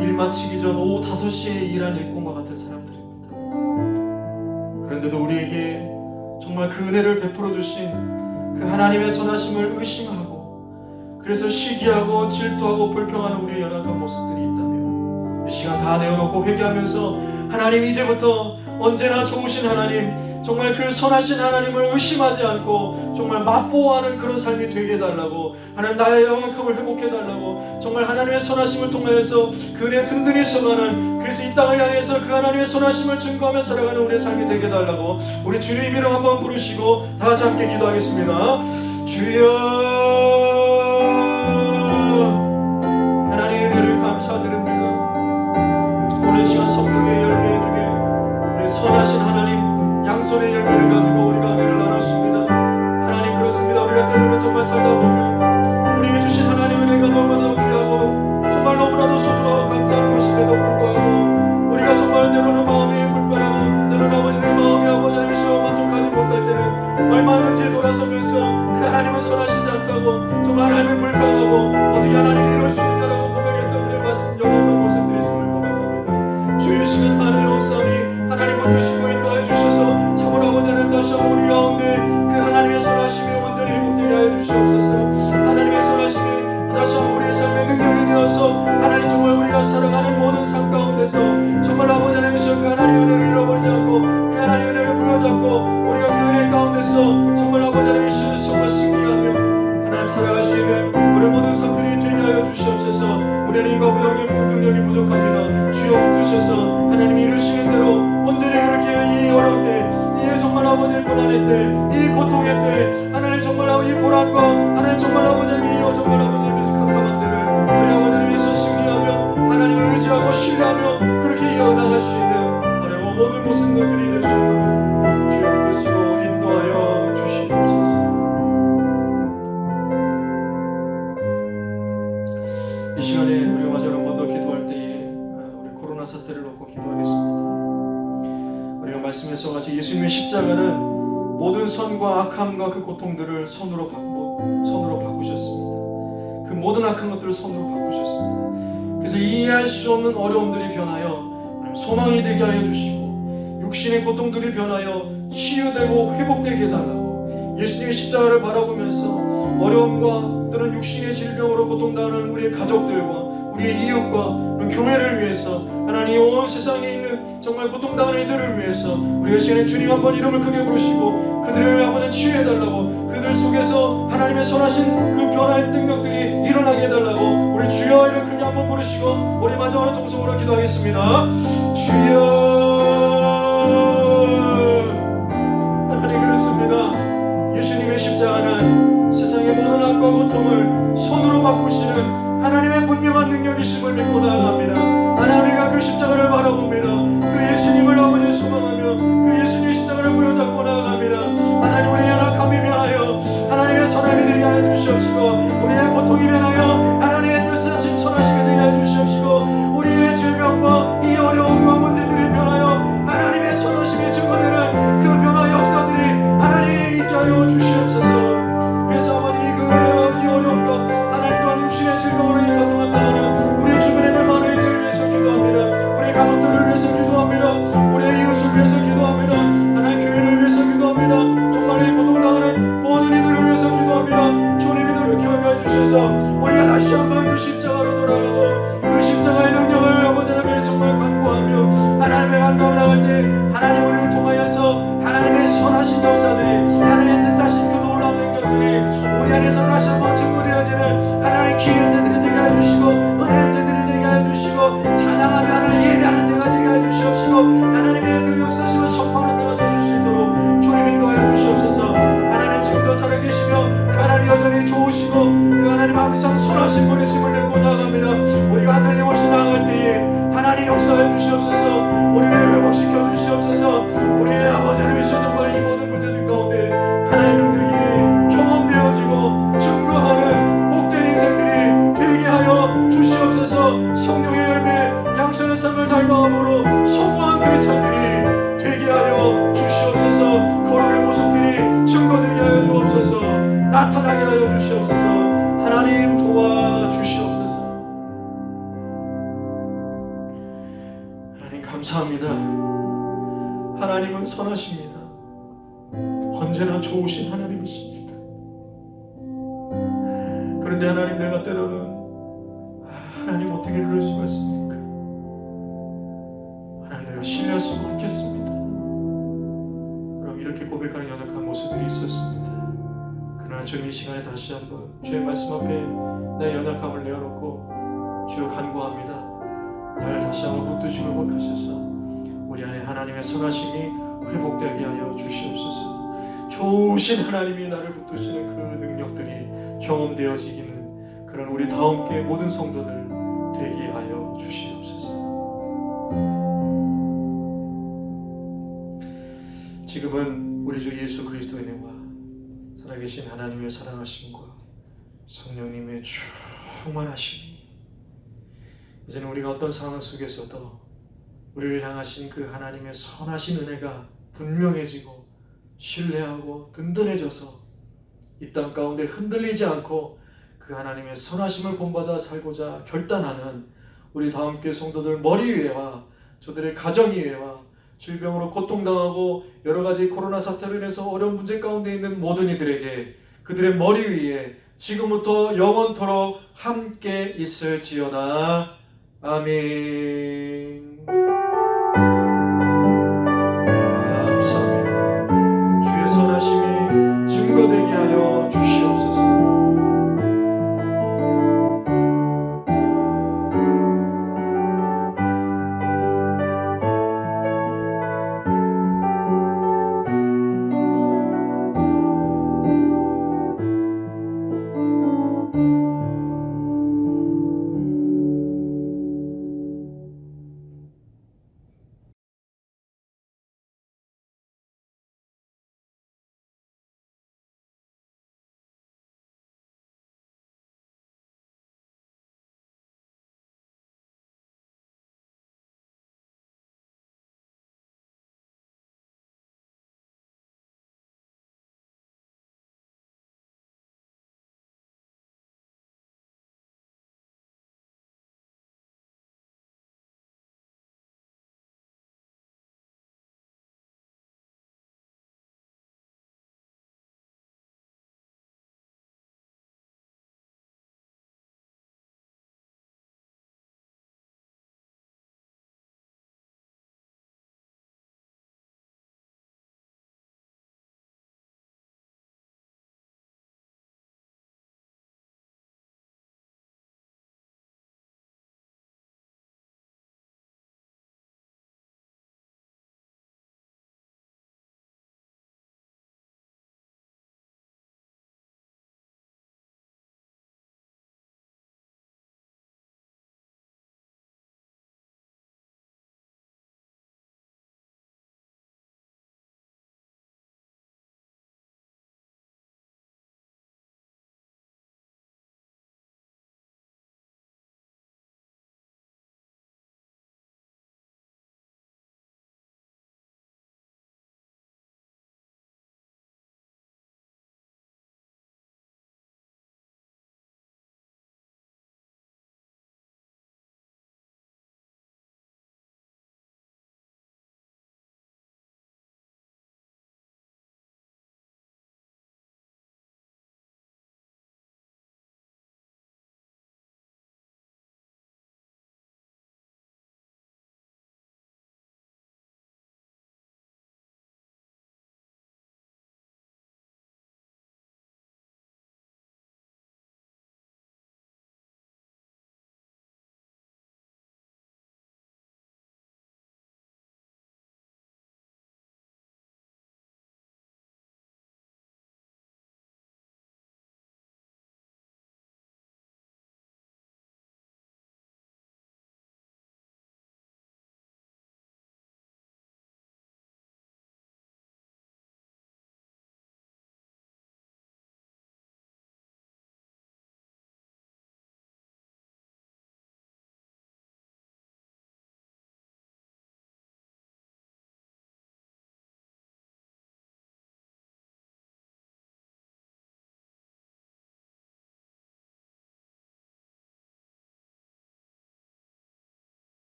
일 마치기 전 오후 5시에 일한 일꾼과 같은 사람들입니다. 그런데도 우리에게 정말 그 은혜를 베풀어 주신 그 하나님의 선하심을 의심하고 그래서 시기하고 질투하고 불평하는 우리의 연약한 모습들이 있다면 이 시간 다 내어놓고 회개하면서 하나님, 이제부터 언제나 좋으신 하나님, 정말 그 선하신 하나님을 의심하지 않고 정말 맛보아하는 그런 삶이 되게 해달라고, 하나님 나의 영역함을 회복해달라고, 정말 하나님의 선하심을 통하여서 그 은혜 든든히 써가는, 그래서 이 땅을 향해서 그 하나님의 선하심을 증거하며 살아가는 우리의 삶이 되게 해달라고, 우리 주님 이름 한번 부르시고 다 같이 함께 기도하겠습니다. 주여, 하나님의 은혜를 감사드립니다. 오늘 시간 성령의 열매 중에 우리 선하신 하나님 양손의 열매를 가지고 우리가 은혜를 나눴습니다. 하나님, 그렇습니다. 우리가 때로는 정말 살다 보면 우리에게 주신 하나님의 은혜가 너무나도 귀하고 정말 너무나도 소중하고 감사한 것임에도 불구하고 우리가 정말 때로는 마음이 불편하고 때로는 아버지의 마음이 아버지 하나님께서 만족하지 못할 때는 얼마든지 돌아서면서 그 하나님은 선하시지 않다고, 정말 하나님이 불평하고 어떻게 하나님이 이럴 수 있냐라고 고백했던 우리의 말씀 영원한 모습들이 있음을 고백합니다. 주의 시간 다니는 싸움이 하나님 붙드시고 인도하여 주셔서 참으로 아버지 하나님 다시 한번 우리 가운데 그 하나님의 선하심이 온전히 회복되게 하여 주시옵소서. 하나님의 선하심이 다시 한번 우리의 삶의 능력이 되어서 하나님 정말 우리가 살아가는 모든 삶 가운데서 정말 아버지 하나님께서 그 하나님의 은혜를 잃어버리지 않고 그 하나님의 은혜를 부여잡고 우리가 그 은혜 가운데서 정말 아버지 하나님께서 정말 승리하며 하나님 살아갈 수 있는 우리 모든 삶들이 되게 하여 주시옵소서. 우리는 인과 부정의 능력이 부족합니다. 주여 붙드셔서 하나님이 이루시는 대로 온전히 그렇게 이 어려운 때, 이 정말 아버지의 고난의 때, 이 고통의 때 하나님 정말 아버지 고난과 하나님 정말 아버지 이 정말 아버지의 캄캄한 때를 우리 아버지 하나님께서 승리하며 하나님을 의지하고 신뢰하며 그렇게 이어나갈 수 있는 어려운 모든 모습들이 될 수 있도록 주여 붙드시고 인도하여 주시옵소서. 이 시간에 우리가 마저 한 번 더 기도할 때에 우리 코로나 사태를 놓고 기도하겠습니다. 우리가 말씀에서 같이 예수님의 십자가는 모든 선과 악함과 그 고통들을 손으로 바꾸셨습니다. 그 모든 악한 것들을 손으로 바꾸셨습니다. 그래서 이해할 수 없는 어려움들이 변하여 소망이 되게 하여 주시고 육신의 고통들이 변하여 치유되고 회복되게 해달라고, 예수님의 십자가를 바라보면서 어려움과 또는 육신의 질병으로 고통당하는 우리의 가족들과 우리의 이웃과 교회를 위해서 하나님 온 세상에 있는 정말 고통당하는 이들을 위해서 우리가 시간에 주님 한번 이름을 크게 부르시고 그들을 한번 치유해달라고, 그들 속에서 하나님의 선하신 그 변화의 능력들이 일어나게 해달라고 우리 주여 이름 크게 한번 부르시고 우리 마지막으로 동성으로 기도하겠습니다. 주여, 하나님 그렇습니다. 예수님의 십자가는 세상의 모든 악과 고통을 손으로 바꾸시는 하나님의 분명한 능력이심을 믿고 나아갑니다. 하나님과 그 십자가를 바라봅니다. 그 예수님을 아버지 소망하며 그 예수님의 십자가를 보여잡고 나아갑니다. 하나님, 우리의 연약함이 변하여 하나님의 선함이 되게 하여 주시옵시고, 우리의 고통이 변하여 하나님의 뜻을 지금 선하시게 되게 하여 주시옵시고, 우리의 질병과 이 어려움과 문제들이 변하여 하나님의 선하심이 증거되는 그 변화 역사들이 하나님 있게 하여 주시옵소서. 그래서 아버지 이 어려움과 하나님 또한 육신의 질병으로 이 고통을 당하는 우리 주변에 있는 많은 이들을 위해서 기도합니다. 우리 가족들을 위해서 기도합니다. 우리의 이웃을 위해서 기도합니다. 하나님 교회를 위해서 기도합니다. 정말 이 고통을 당하는 모든 이들을 위해서 기도합니다. 주님 이들을 기억해 주셔서 우리가 다시 한번 그 십자가로 돌아가고 그 십자가의 능력을 아버지 하나님의 정말 간구하며 하나님의 간구를 나갈 때 하나님 우리를 통하여서 하나님의 선하신 역사들이, 하나님의 뜻하신 그 놀라운 능력들이 우리 안에서 다시 한번 증거되어지는 하나님 기회의 때들이 되게 해주시고 은혜의 때들이 되게 해주시고 찬양하며 하나님 예배하는 때가 되게 해주시옵시고 하나님의 그 역사심을 선포하는 때가 되어줄 수 있도록 주님 인도하여 주시옵소서. 하나님 지금도 살아계시며 하나님 여전히 좋으시고 그 하나님 항상 선하신 분이심을 믿고 나아갑니다. 우리가 하늘님 없이 나아갈 때에 하나님 역사해 주시옵소서. 우리를 회복시켜 주시옵소서. 우리의 아버지 하나님이시여 정말 이 모든 문제들 가운데 하나님 능력이 경험되어지고 증거하는 복된 인생들이 되게 하여 주시옵소서. 성령의 열매 양손의 삶을 닮아함으로 성공한 크리스찬들이 되게 하여 주시옵소서. 거룩의 모습들이 증거되게 하여 주옵소서. 나타나게 하여 주시옵소서. 하나님 도와주시옵소서. 하나님 감사합니다. 하나님은 선하십니다. 언제나 좋으신 하나님이십니다. 그런데 하나님, 내가 때로는 하나님 어떻게 그럴 수가 있습니까? 하나님, 내가 신뢰할 수가 없겠습니다. 주님 이 시간에 다시 한번 주의 말씀 앞에 내 연약함을 내어놓고 주여 간구합니다. 나를 다시 한번 붙드시고 회복하셔서 우리 안에 하나님의 선하심이 회복되게 하여 주시옵소서. 좋으신 하나님이 나를 붙드시는 그 능력들이 경험되어지기는 그런 우리 다음께 모든 성도들 되게 하여 주시옵소서. 지금은 우리 주 예수 그리스도의 은혜와 살아계신 하나님의 사랑하심과 성령님의 충만하심이 이제는 우리가 어떤 상황 속에서도 우리를 향하신 그 하나님의 선하신 은혜가 분명해지고 신뢰하고 든든해져서 이 땅 가운데 흔들리지 않고 그 하나님의 선하심을 본받아 살고자 결단하는 우리 다음교회 성도들 머리 위에와 저들의 가정 위에와 질병으로 고통당하고 여러가지 코로나 사태로 인해서 어려운 문제 가운데 있는 모든 이들에게 그들의 머리 위에 지금부터 영원토록 함께 있을지어다. 아멘.